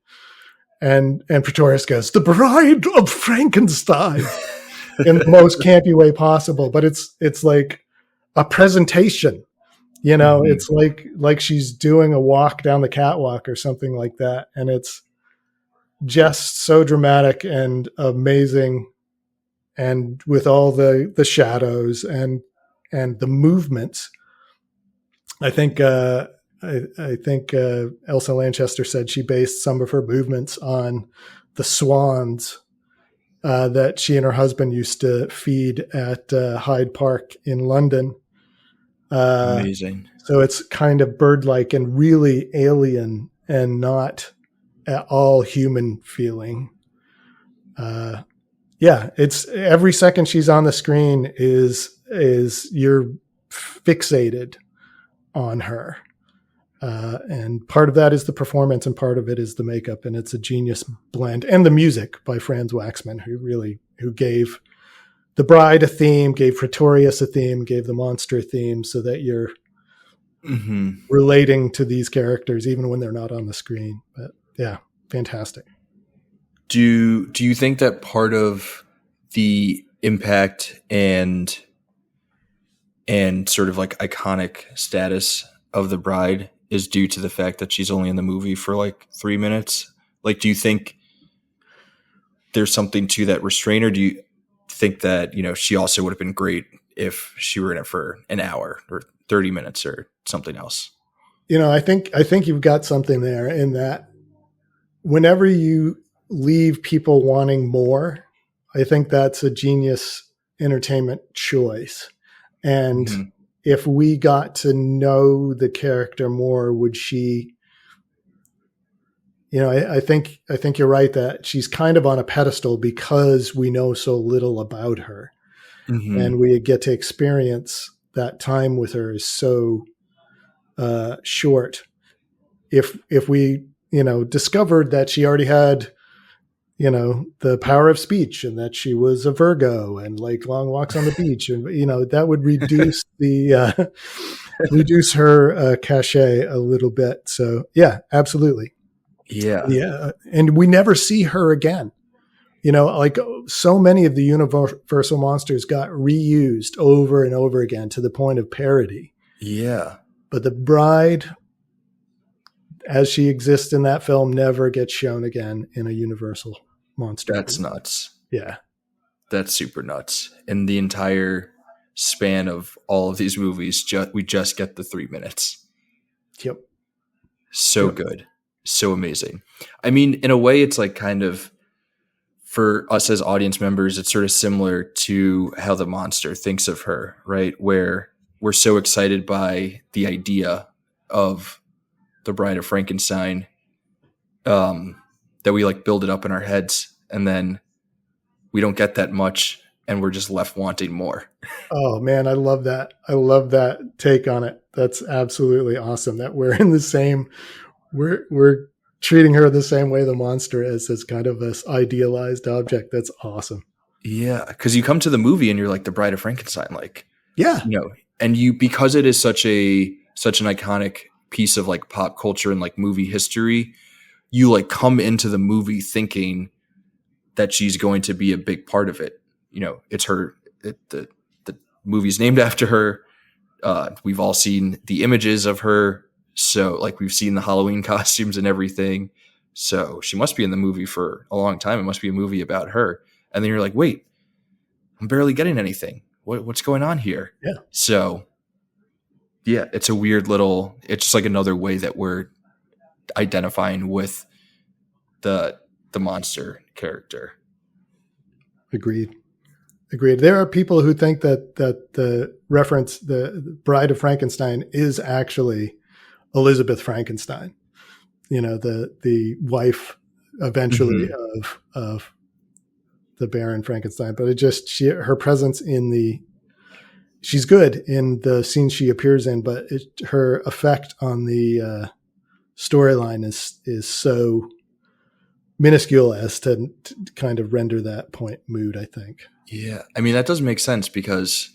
And Pretorius goes, "The Bride of Frankenstein," in the most campy way possible. But it's like a presentation, It's like she's doing a walk down the catwalk or something like that, and it's just so dramatic and amazing, and with all the shadows and the movements. I think Elsa Lanchester said she based some of her movements on the swans that she and her husband used to feed at Hyde Park in London. Amazing. So it's kind of bird-like and really alien and not at all human feeling. It's every second she's on the screen is you're fixated on her. And part of that is the performance, and part of it is the makeup, and it's a genius blend. And the music by Franz Waxman, who gave the bride a theme, gave Pretorius a theme, gave the monster a theme, so that you're relating to these characters even when they're not on the screen. But yeah, fantastic. Do you think that part of the impact and sort of like iconic status of the bride is due to the fact that she's only in the movie for like 3 minutes? Like, do you think there's something to that restraint, or do you think that, she also would have been great if she were in it for an hour or 30 minutes or something else? I think you've got something there, in that whenever you leave people wanting more, I think that's a genius entertainment choice. And if we got to know the character more, would she, I think you're right that she's kind of on a pedestal because we know so little about her, and we get to experience that time with her is so short. If we, discovered that she already had, the power of speech, and that she was a Virgo and like long walks on the beach, and that would reduce reduce her cachet a little bit. So yeah, absolutely. Yeah. And we never see her again. Like so many of the Universal monsters got reused over and over again to the point of parody. Yeah. But the bride, as she exists in that film, never gets shown again in a Universal monster. That's nuts. Yeah. That's super nuts. And the entire span of all of these movies, we just get the 3 minutes. Yep. So good. So amazing. I mean, in a way, it's like kind of, for us as audience members, it's sort of similar to how the monster thinks of her, right? Where we're so excited by the idea of the Bride of Frankenstein that we like build it up in our heads, and then we don't get that much, and we're just left wanting more. Oh man, I love that. I love that take on it. That's absolutely awesome that we're in the same, we're treating her the same way the monster is, as kind of this idealized object. That's awesome. Yeah, because you come to the movie and you're like, the Bride of Frankenstein, like, yeah, and because it is such an iconic piece of like pop culture and like movie history, you like come into the movie thinking that she's going to be a big part of it. It's her. The movie's named after her. We've all seen the images of her. So like we've seen the Halloween costumes and everything. So she must be in the movie for a long time. It must be a movie about her. And then you're like, wait, I'm barely getting anything. What's going on here? Yeah. So yeah, it's a weird little, it's just like another way that we're identifying with the monster character. Agreed. Agreed. There are people who think that the reference, the Bride of Frankenstein, is actually Elizabeth Frankenstein. The wife eventually of the Baron Frankenstein. But her presence she's good in the scenes she appears in, but her effect on the storyline is so minuscule as to kind of render that point moot, I think. Yeah. I mean, that does make sense because,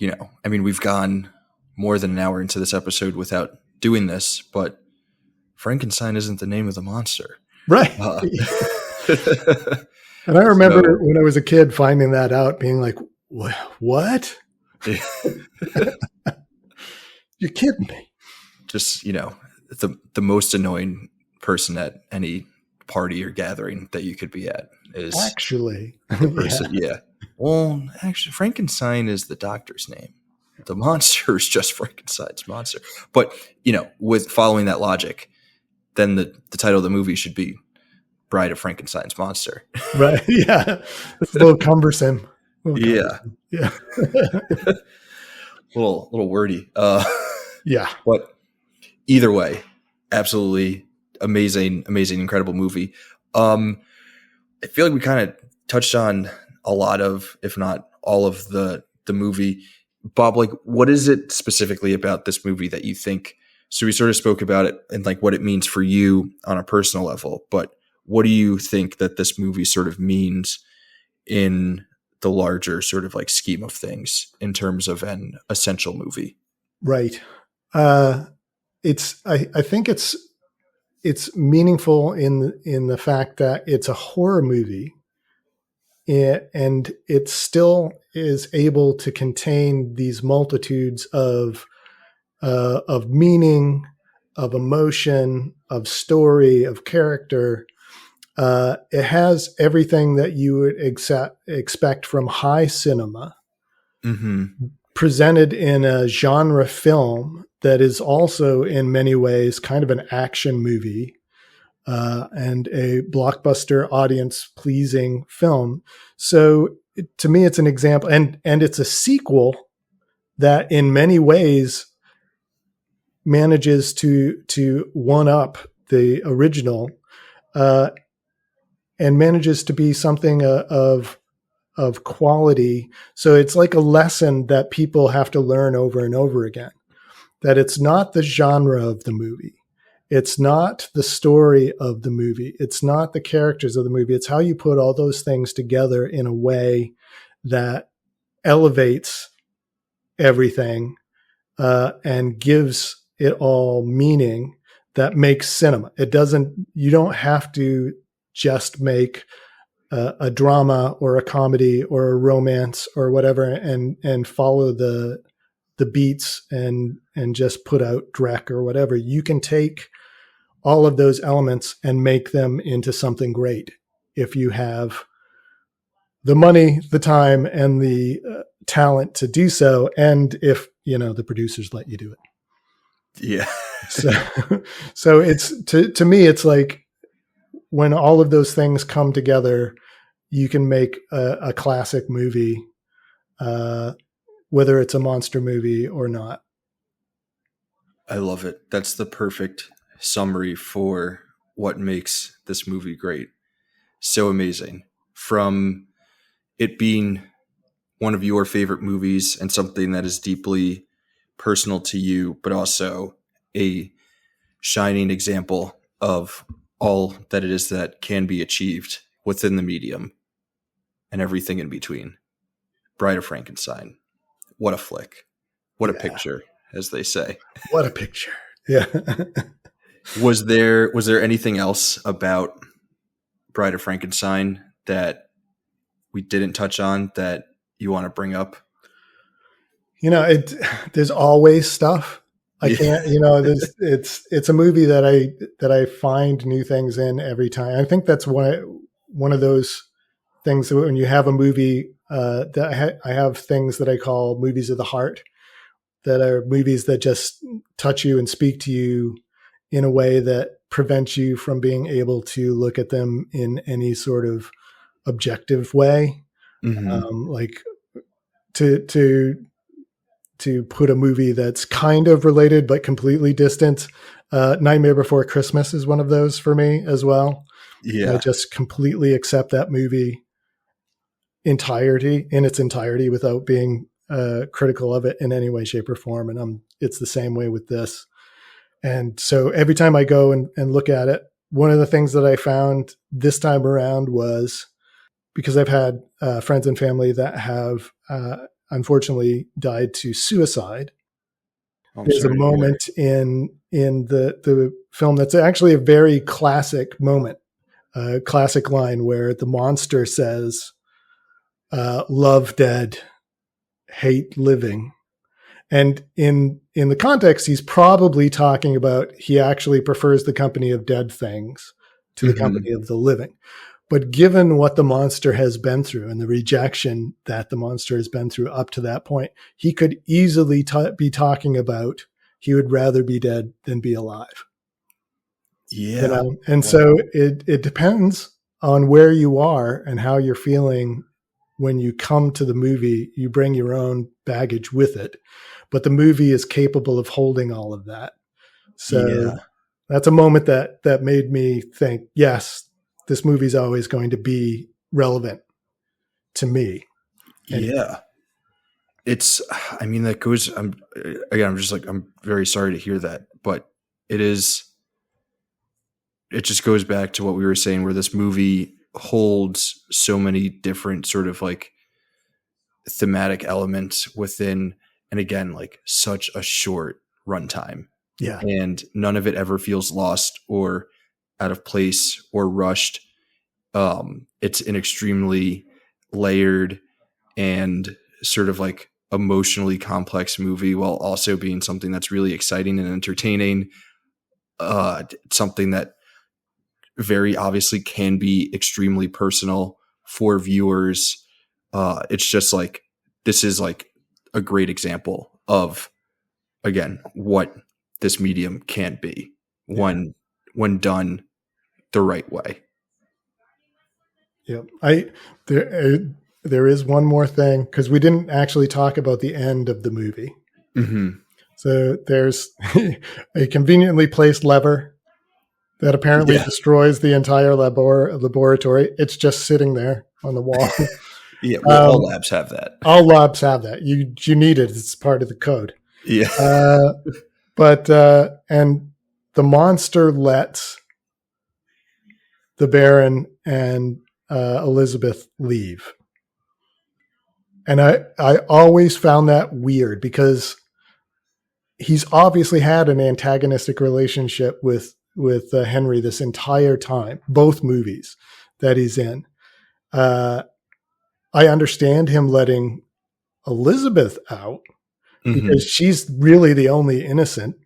we've gone more than an hour into this episode without doing this, but Frankenstein isn't the name of the monster. Right. And I remember when I was a kid finding that out, being like, what? You're kidding me. Just, the most annoying person at any party or gathering that you could be at is actually the person. Yeah. Well, actually, Frankenstein is the doctor's name. The monster is just Frankenstein's monster. But, with following that logic, then the title of the movie should be Bride of Frankenstein's Monster. Right. Yeah. It's a little cumbersome. Yeah. Yeah. little wordy. Yeah. But either way, absolutely amazing, incredible movie. I feel like we kind of touched on a lot of, if not all of the movie. Bob, like, what is it specifically about this movie that you think? So we sort of spoke about it and like what it means for you on a personal level, but what do you think that this movie sort of means in the larger sort of like scheme of things in terms of an essential movie? Right. I think it's meaningful in the fact that it's a horror movie, and it still is able to contain these multitudes of meaning, of emotion, of story, of character. It has everything that you would expect from high cinema, presented in a genre film that is also in many ways kind of an action movie, and a blockbuster audience pleasing film. So to me, it's an example, and it's a sequel that in many ways manages to one up the original, and manages to be something of quality. So it's like a lesson that people have to learn over and over again, that it's not the genre of the movie. It's not the story of the movie. It's not the characters of the movie. It's how you put all those things together in a way that elevates everything, and gives it all meaning that makes cinema. You don't have to just make a drama or a comedy or a romance or whatever and follow the beats and just put out Drek or whatever. You can take all of those elements and make them into something great if you have the money, the time, and the talent to do so, and if the producers let you do it. Yeah. So it's to me, it's like when all of those things come together, you can make a classic movie, whether it's a monster movie or not. I love it. That's the perfect summary for what makes this movie great. So amazing. From it being one of your favorite movies and something that is deeply personal to you, but also a shining example of all that it is that can be achieved within the medium and everything in between. Bride of Frankenstein. What a flick. What a picture, as they say. What a picture. Yeah. Was there anything else about Bride of Frankenstein that we didn't touch on that you want to bring up? There's always stuff. I can't, it's a movie that I find new things in every time. I think that's one of those things that when you have a movie, that I have things that I call movies of the heart, that are movies that just touch you and speak to you in a way that prevents you from being able to look at them in any sort of objective way. Mm-hmm. Like to put a movie that's kind of related but completely distant. Nightmare Before Christmas is one of those for me as well. I Yeah. just completely accept that movie in its entirety without being critical of it in any way, shape, or form. And it's the same way with this. And so every time I go and look at it, one of the things that I found this time around was, because I've had friends and family that have unfortunately died to suicide. I'm There's a sorry to hear. moment in the film that's actually a very classic moment, a classic line where the monster says, "Love dead, hate living." And in the context, he's probably talking about he actually prefers the company of dead things to the Mm-hmm. company of the living. But given what the monster has been through and the rejection that the monster has been through up to that point, he could easily be talking about he would rather be dead than be alive. Yeah. And so Wow. it depends on where you are and how you're feeling when you come to the movie. You bring your own baggage with it, but the movie is capable of holding all of that. So Yeah. that's a moment that made me think, yes, this movie's always going to be relevant to me. And Yeah. It's, I mean, that goes, I'm just like, I'm very sorry to hear that, but it is, it just goes back to what we were saying, where this movie holds so many different sort of like thematic elements within, and again, like such a short runtime, yeah, and none of it ever feels lost or out of place or rushed. It's an extremely layered and sort of like emotionally complex movie, while also being something that's really exciting and entertaining. Something that very obviously can be extremely personal for viewers. It's just like, this is like a great example of, again, what this medium can be yeah, when done the right way. yeah. There is one more thing, because we didn't actually talk about the end of the movie. Mm-hmm. So there's a conveniently placed lever that apparently Yeah. destroys the entire laboratory. It's just sitting there on the wall. Yeah. Well, all labs have that. All labs have that. You need it. It's part of the code. Yeah. But and the monster lets the Baron and Elizabeth leave. And I always found that weird, because he's obviously had an antagonistic relationship with Henry this entire time, both movies that he's in. I understand him letting Elizabeth out Mm-hmm. because she's really the only innocent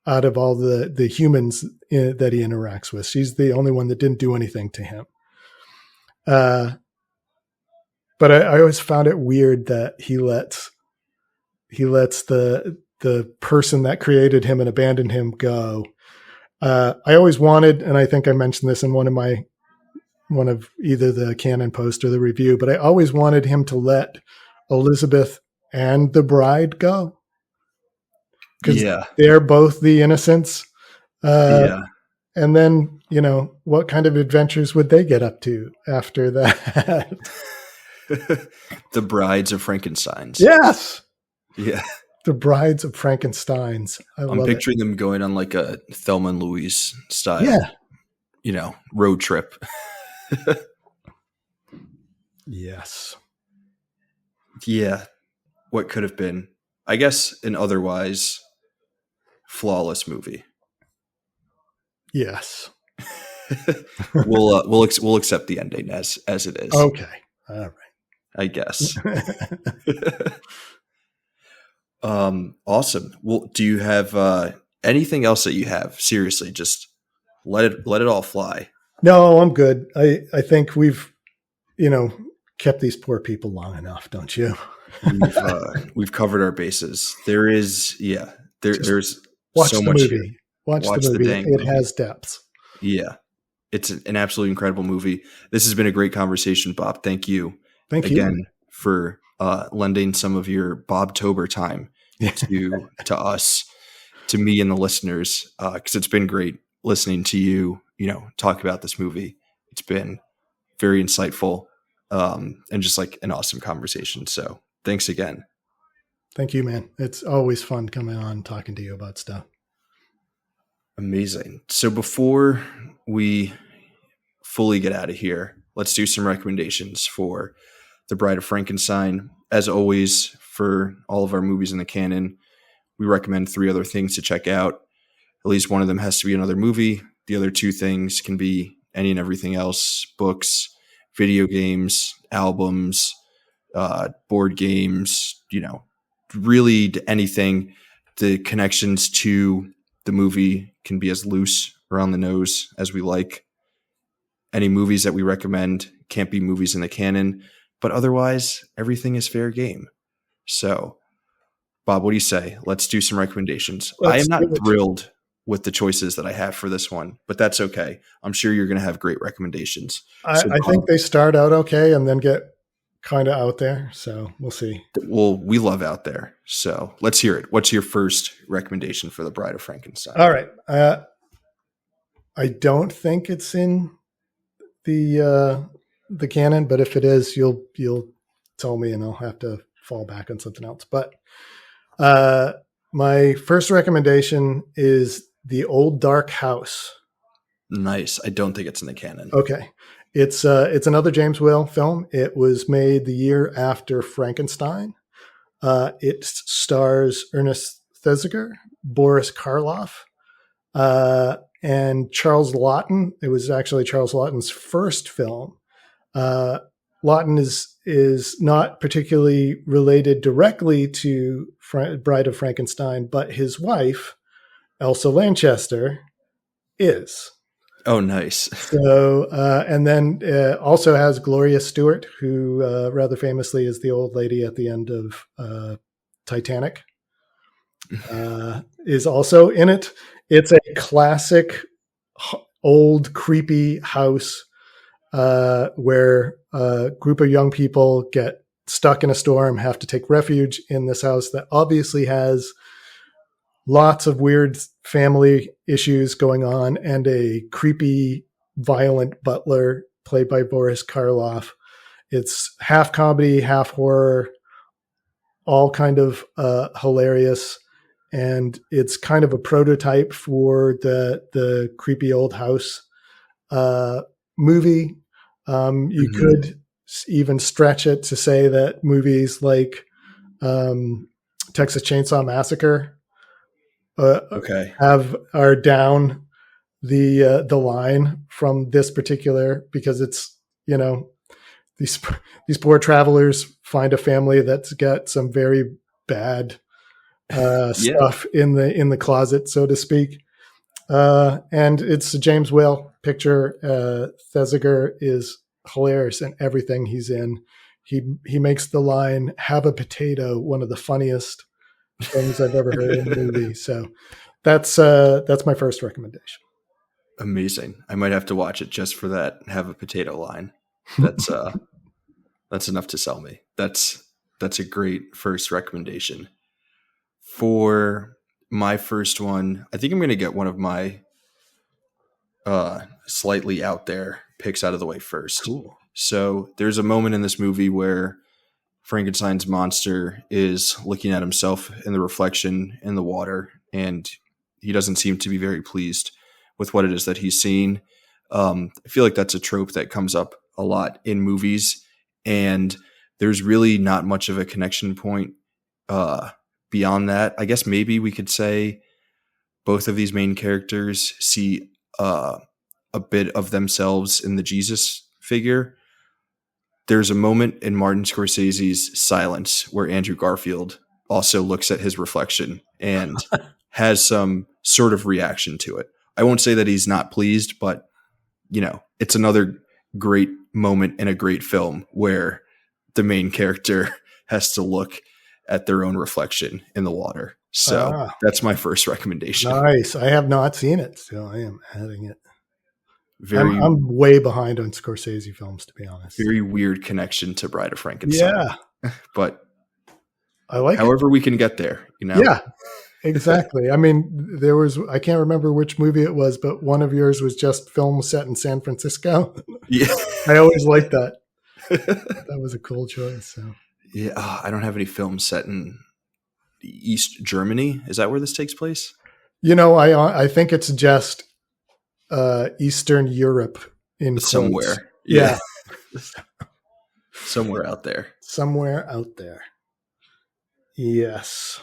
out of all the humans that he interacts with. She's the only one that didn't do anything to him. But I always found it weird that he lets the person that created him and abandoned him go. I always wanted, and I think I mentioned this in one of either the Canon post or the review, but I always wanted him to let Elizabeth and the bride go, because Yeah. they're both the innocents. Yeah. And then, what kind of adventures would they get up to after that? The Brides of Frankenstein's. Yes. Yeah. The Brides of Frankenstein's. I I'm love it. picturing them going on like a Thelma and Louise style, Yeah. road trip. Yes. Yeah. What could have been, I guess, an otherwise flawless movie. Yes. We'll accept the ending as it is. Okay. All right. I guess. Awesome. Well, do you have anything else that you have? Seriously, just let it all fly. No, I'm good. I think we've, kept these poor people long enough, don't you? We've covered our bases. There's Watch so the much movie. here. Watch the Watch the movie. dang It movie. has depths. Yeah. It's an absolutely incredible movie. This has been a great conversation, Bob. Thank you. Thank you. again for lending some of your Bobtober time to us, to me and the listeners, because it's been great listening to you, talk about this movie. It's been very insightful, and just like an awesome conversation. So thanks again. Thank you, man. It's always fun coming on and talking to you about stuff. Amazing. So before we fully get out of here, let's do some recommendations for The Bride of Frankenstein. As always, for all of our movies in the canon, we recommend 3 other things to check out. At least one of them has to be another movie. The other 2 things can be any and everything else: books, video games, albums, board games, really anything. The connections to the movie can be as loose around the nose as we like. Any movies that we recommend can't be movies in the canon, but otherwise, everything is fair game. So, Bob, what do you say? Let's do some recommendations. I am not thrilled with the choices that I have for this one, but that's okay. I'm sure you're going to have great recommendations. I think they start out okay and then get kind of out there. So we'll see. Well, we love out there. So let's hear it. What's your first recommendation for The Bride of Frankenstein? All right. I don't think it's in the canon, but if it is, you'll tell me and I'll have to fall back on something else. But my first recommendation is The Old Dark House. Nice. I don't think it's in the canon. Okay. It's another James Whale film. It was made the year after Frankenstein. It stars Ernest Thesiger, Boris Karloff, and Charles Laughton. It was actually Charles Laughton's first film. Laughton is not particularly related directly to Bride of Frankenstein, but his wife, Elsa Lanchester, is. Oh, nice. So, and then also has Gloria Stewart, who rather famously is the old lady at the end of Titanic, is also in it. It's a classic old creepy house where a group of young people get stuck in a storm, have to take refuge in this house that obviously has lots of weird family issues going on, and a creepy, violent butler played by Boris Karloff. It's half comedy, half horror, all kind of hilarious. And it's kind of a prototype for the creepy old house movie. You could even stretch it to say that movies like Texas Chainsaw Massacre are down the line from this particular, because it's, these poor travelers find a family that's got some very bad stuff in the closet, so to speak. And it's a James Whale picture. Thesiger is hilarious in everything he's in. He makes the line "have a potato" one of the funniest things I've ever heard in a movie. So that's my first recommendation. Amazing. I might have to watch it just for that "have a potato" line. That's enough to sell me. That's a great first recommendation. For my first one, I think I'm going to get one of my slightly out there picks out of the way first. Cool. So there's a moment in this movie where Frankenstein's monster is looking at himself in the reflection in the water, and he doesn't seem to be very pleased with what it is that he's seeing. I feel like that's a trope that comes up a lot in movies, and there's really not much of a connection point beyond that. I guess maybe we could say both of these main characters see a bit of themselves in the Jesus figure. There's a moment in Martin Scorsese's Silence where Andrew Garfield also looks at his reflection and has some sort of reaction to it. I won't say that he's not pleased, but it's another great moment in a great film where the main character has to look at their own reflection in the water. So that's my first recommendation. Nice. I have not seen it, so I am adding it. I'm way behind on Scorsese films, to be honest. Very weird connection to Bride of Frankenstein. Yeah. But I like however we can get there, Yeah, exactly. I mean, I can't remember which movie it was, but one of yours was just film set in San Francisco. Yeah. I always liked that. That was a cool choice. So. Yeah. I don't have any films set in East Germany. Is that where this takes place? I think it's just Eastern Europe in somewhere. Quotes. Yeah. Somewhere out there. Somewhere out there. Yes.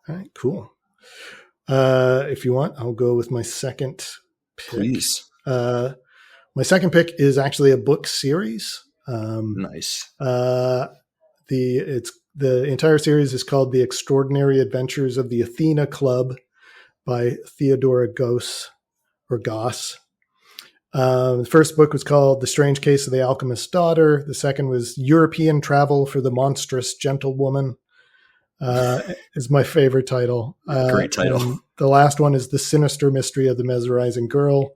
All right, cool. If you want, I'll go with my second pick. Please. My second pick is actually a book series. Nice. The entire series is called The Extraordinary Adventures of the Athena Club by Theodora Goss. The first book was called The Strange Case of the Alchemist's Daughter. The second was European Travel for the Monstrous Gentlewoman. Is my favorite title. Great title. The last one is The Sinister Mystery of the Mesmerizing Girl.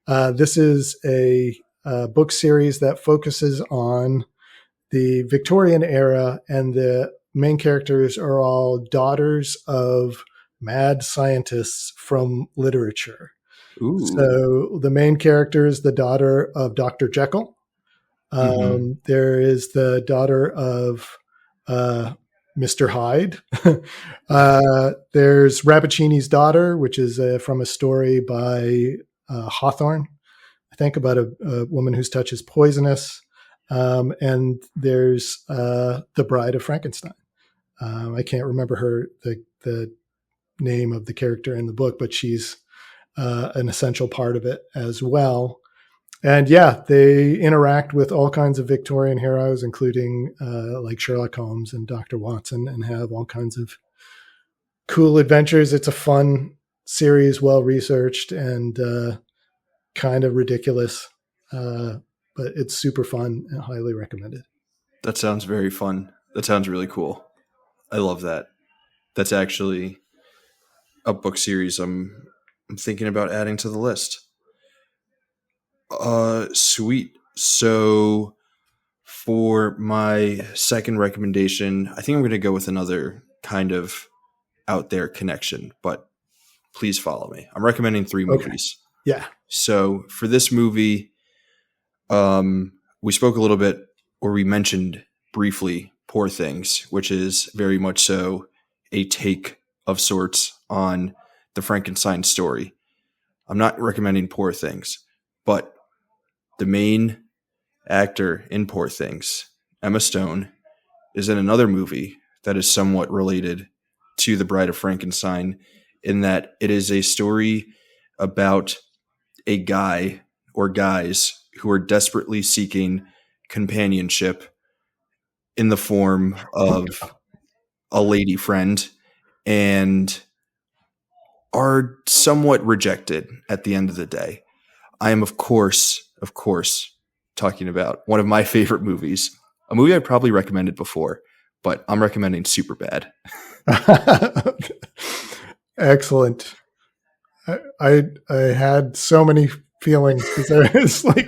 This is a book series that focuses on the Victorian era, and the main characters are all daughters of mad scientists from literature. Ooh. So the main character is the daughter of Dr. Jekyll. There is the daughter of Mr. Hyde. There's Rappaccini's daughter, which is from a story by Hawthorne, I think, about a woman whose touch is poisonous. And there's the Bride of Frankenstein. I can't remember the name of the character in the book, but she's an essential part of it as well. And yeah, they interact with all kinds of Victorian heroes, including like Sherlock Holmes and Dr. Watson, and have all kinds of cool adventures. It's a fun series, well researched, and kind of ridiculous, but it's super fun and highly recommended. That sounds very fun. That sounds really cool. I love that. That's actually a book series I'm thinking about adding to the list. Sweet. So for my second recommendation, I think I'm going to go with another kind of out there connection, but please follow me. I'm recommending 3 movies. Yeah. So for this movie, we spoke a little bit, or we mentioned briefly, Poor Things, which is very much so a take of sorts on the Frankenstein story. I'm not recommending Poor Things, but the main actor in Poor Things, Emma Stone, is in another movie that is somewhat related to The Bride of Frankenstein, in that it is a story about a guy or guys who are desperately seeking companionship in the form of a lady friend, and are somewhat rejected at the end of the day. I am, of course, talking about one of my favorite movies, a movie I probably recommended before, but I'm recommending Superbad. Excellent. I had so many feelings, because I was like,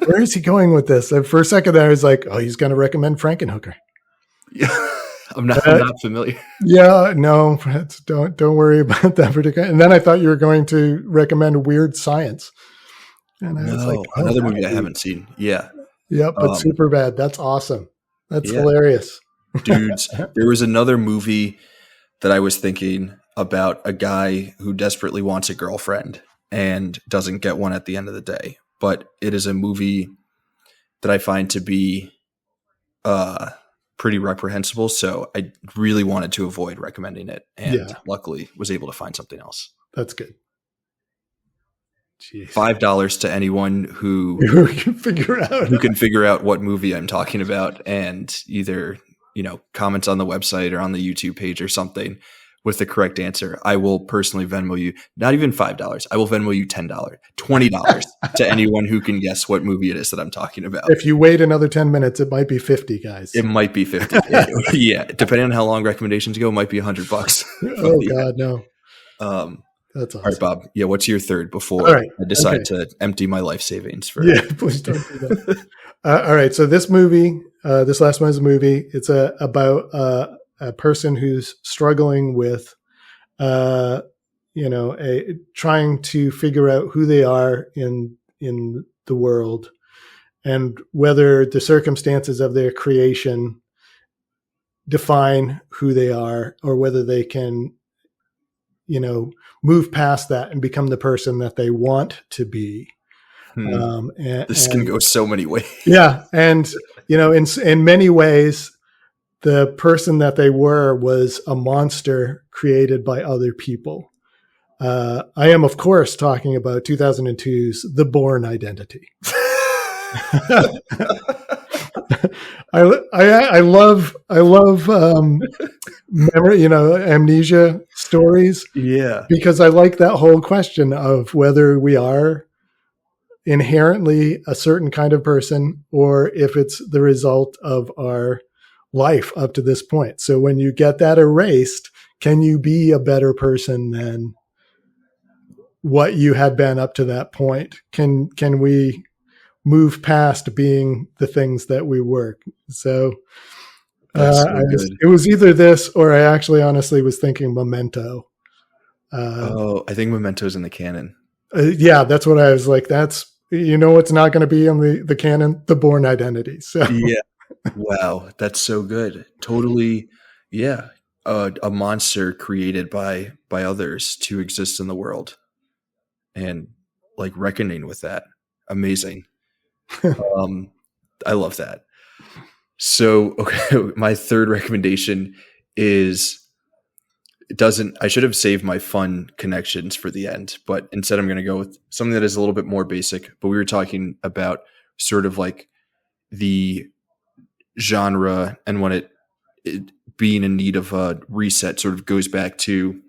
where is he going with this? And for a second I was like, oh, he's going to recommend Frankenhooker. Yeah. I'm not familiar. Yeah, no, don't worry about that particular. And then I thought you were going to recommend Weird Science. And I was like, another movie I haven't seen. Yeah. Yeah, but Superbad. That's awesome. That's hilarious. Dudes, there was another movie that I was thinking about, a guy who desperately wants a girlfriend and doesn't get one at the end of the day. But it is a movie that I find to be pretty reprehensible. So I really wanted to avoid recommending it. And luckily was able to find something else. That's good. Jeez. $5 to anyone who can figure out what movie I'm talking about, and either, comments on the website or on the YouTube page or something with the correct answer. I will personally Venmo you, not even $5. I will Venmo you $10, $20 to anyone who can guess what movie it is that I'm talking about. If you wait another 10 minutes, it might be 50, guys. It might be 50. Yeah. Depending on how long recommendations go, it might be $100. Oh God, no. That's All right, awesome. Bob. Yeah, what's your third before All right. I decide Okay. to empty my life savings for? Yeah, please don't do that. All right. So this movie, this last one is a movie. It's about a person who's struggling with, trying to figure out who they are in the world, and whether the circumstances of their creation define who they are, or whether they can, move past that and become the person that they want to be. This can go so many ways. Yeah, and in many ways, the person that they were was a monster created by other people. I am, of course, talking about 2002's The Bourne Identity. I love memory, amnesia stories, Yeah. because I like that whole question of whether we are inherently a certain kind of person, or if it's the result of our life up to this point. So when you get that erased, can you be a better person than what you had been up to that point? Can we move past being the things that we were? So, it was either this, or I actually honestly was thinking Memento. I think Memento's in the canon. Yeah, that's what I was like. That's, it's not going to be on the canon, The Bourne Identity. So Yeah. Wow, that's so good. Totally. Yeah. A monster created by others to exist in the world, and like reckoning with that. Amazing. I love that. So, okay, my third recommendation is I should have saved my fun connections for the end, but instead I'm going to go with something that is a little bit more basic. But we were talking about sort of like the genre, and when it being in need of a reset sort of goes back to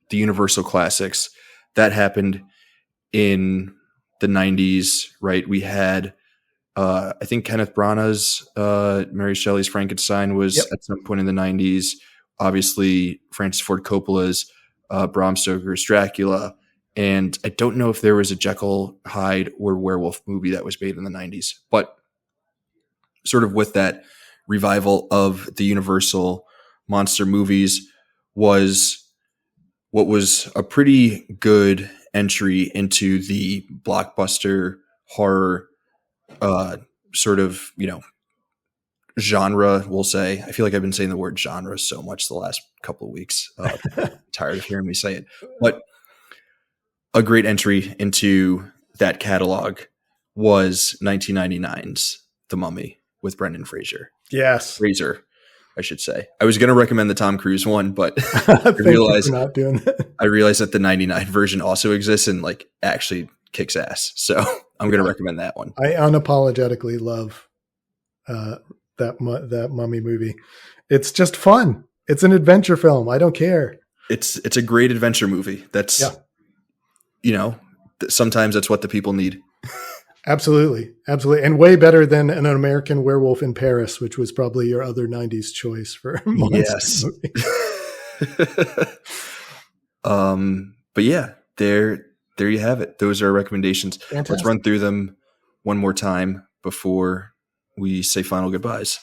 the Universal classics that happened in the 90s, right? We had I think Kenneth Branagh's Mary Shelley's Frankenstein was at some point in the 90s. Obviously, Francis Ford Coppola's Bram Stoker's Dracula. And I don't know if there was a Jekyll, Hyde, or werewolf movie that was made in the 90s. But sort of with that revival of the Universal monster movies was what was a pretty good entry into the blockbuster horror sort of, genre, we'll say. I feel like I've been saying the word genre so much the last couple of weeks. Tired of hearing me say it. But a great entry into that catalog was 1999's The Mummy with Brendan Fraser. Yes. Fraser, I should say. I was going to recommend the Tom Cruise one, but I realized not doing that. I realized that the 99 version also exists and like actually kicks ass. So I'm going to recommend that one. I unapologetically love that Mummy movie. It's just fun. It's an adventure film. I don't care. It's a great adventure movie. That's, sometimes that's what the people need. Absolutely. Absolutely. And way better than An American Werewolf in Paris, which was probably your other 90s choice for monster movie. But yeah, there you have it. Those are our recommendations. Fantastic. Let's run through them one more time before we say final goodbyes.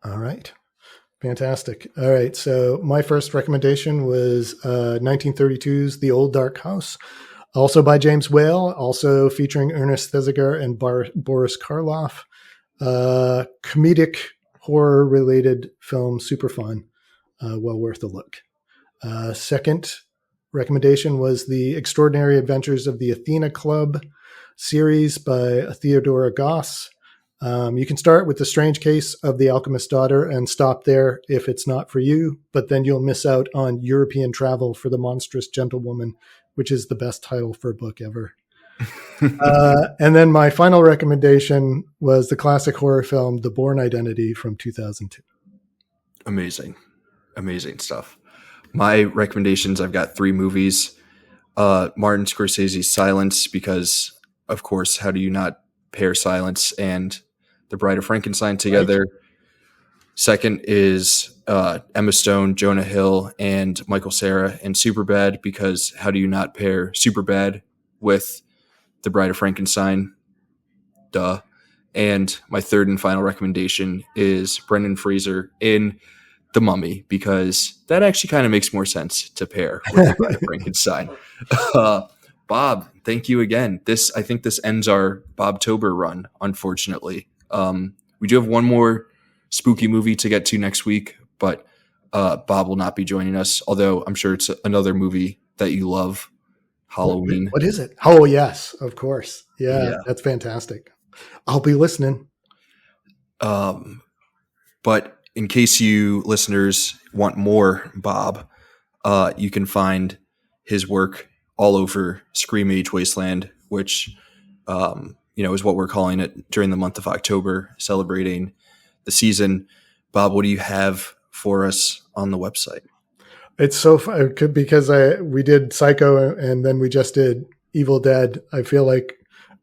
All right. Fantastic. All right. So my first recommendation was 1932's The Old Dark House, also by James Whale, also featuring Ernest Thesiger and Boris Karloff. Comedic horror-related film, super fun, well worth a look. Second recommendation was The Extraordinary Adventures of the Athena Club series by Theodora Goss. You can start with The Strange Case of the Alchemist's Daughter and stop there if it's not for you, but then you'll miss out on European Travel for the Monstrous Gentlewoman, which is the best title for a book ever. And then my final recommendation was the classic horror film, The Bourne Identity from 2002. Amazing. Amazing stuff. My recommendations, I've got 3 movies. Martin Scorsese's Silence, because, of course, how do you not pair Silence and The Bride of Frankenstein together? Right. Second is Emma Stone, Jonah Hill, and Michael Cera in Superbad, because how do you not pair Superbad with The Bride of Frankenstein? Duh. And my third and final recommendation is Brendan Fraser in The Mummy, because that actually kind of makes more sense to pair with The Bride of Frankenstein. Bob, thank you again. I think this ends our Bobtober run, unfortunately. We do have one more spooky movie to get to next week, but Bob will not be joining us, although I'm sure it's another movie that you love, Halloween. What is it? Oh, yes, of course. Yeah. That's fantastic. I'll be listening. But in case you listeners want more Bob, you can find his work all over ScreamAge Wasteland, which is what we're calling it during the month of October, celebrating the season. Bob, what do you have for us on the website? It's so fun because we did Psycho and then we just did Evil Dead. I feel like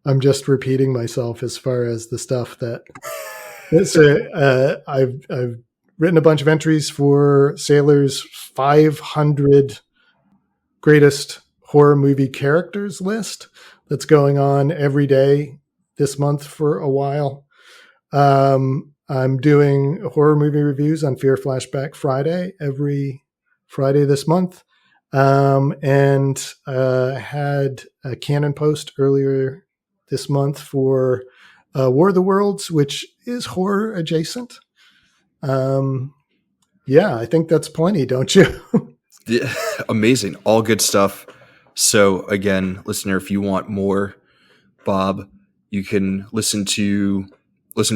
I'm just repeating myself as far as the stuff that I've written a bunch of entries for Sailor's 500 greatest horror movie characters list that's going on every day this month for a while. I'm doing horror movie reviews on Fear Flashback Friday every Friday this month. And had a Canon post earlier this month for War of the Worlds, which is horror adjacent. I think that's plenty, don't you? Yeah, amazing. All good stuff. So again, listener, if you want more Bob, you can listen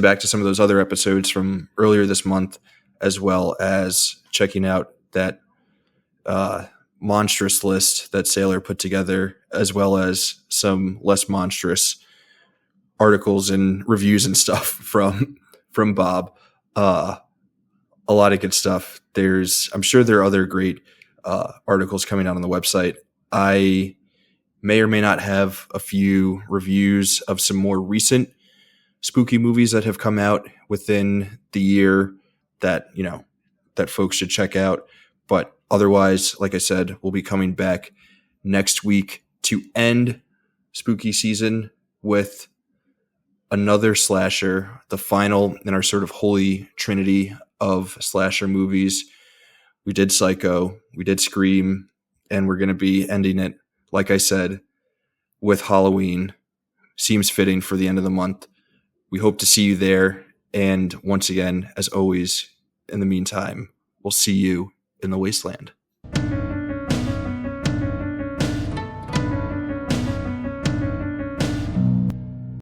back to some of those other episodes from earlier this month, as well as checking out that monstrous list that Sailor put together, as well as some less monstrous articles and reviews and stuff from Bob. A lot of good stuff. I'm sure there are other great articles coming out on the website. I may or may not have a few reviews of some more recent spooky movies that have come out within the year that folks should check out. But otherwise, like I said, we'll be coming back next week to end spooky season with another slasher, the final in our sort of holy trinity of slasher movies. We did Psycho, we did Scream, and we're going to be ending it, like I said, with Halloween. Seems fitting for the end of the month. We hope to see you there. And once again, as always, in the meantime, we'll see you in the wasteland.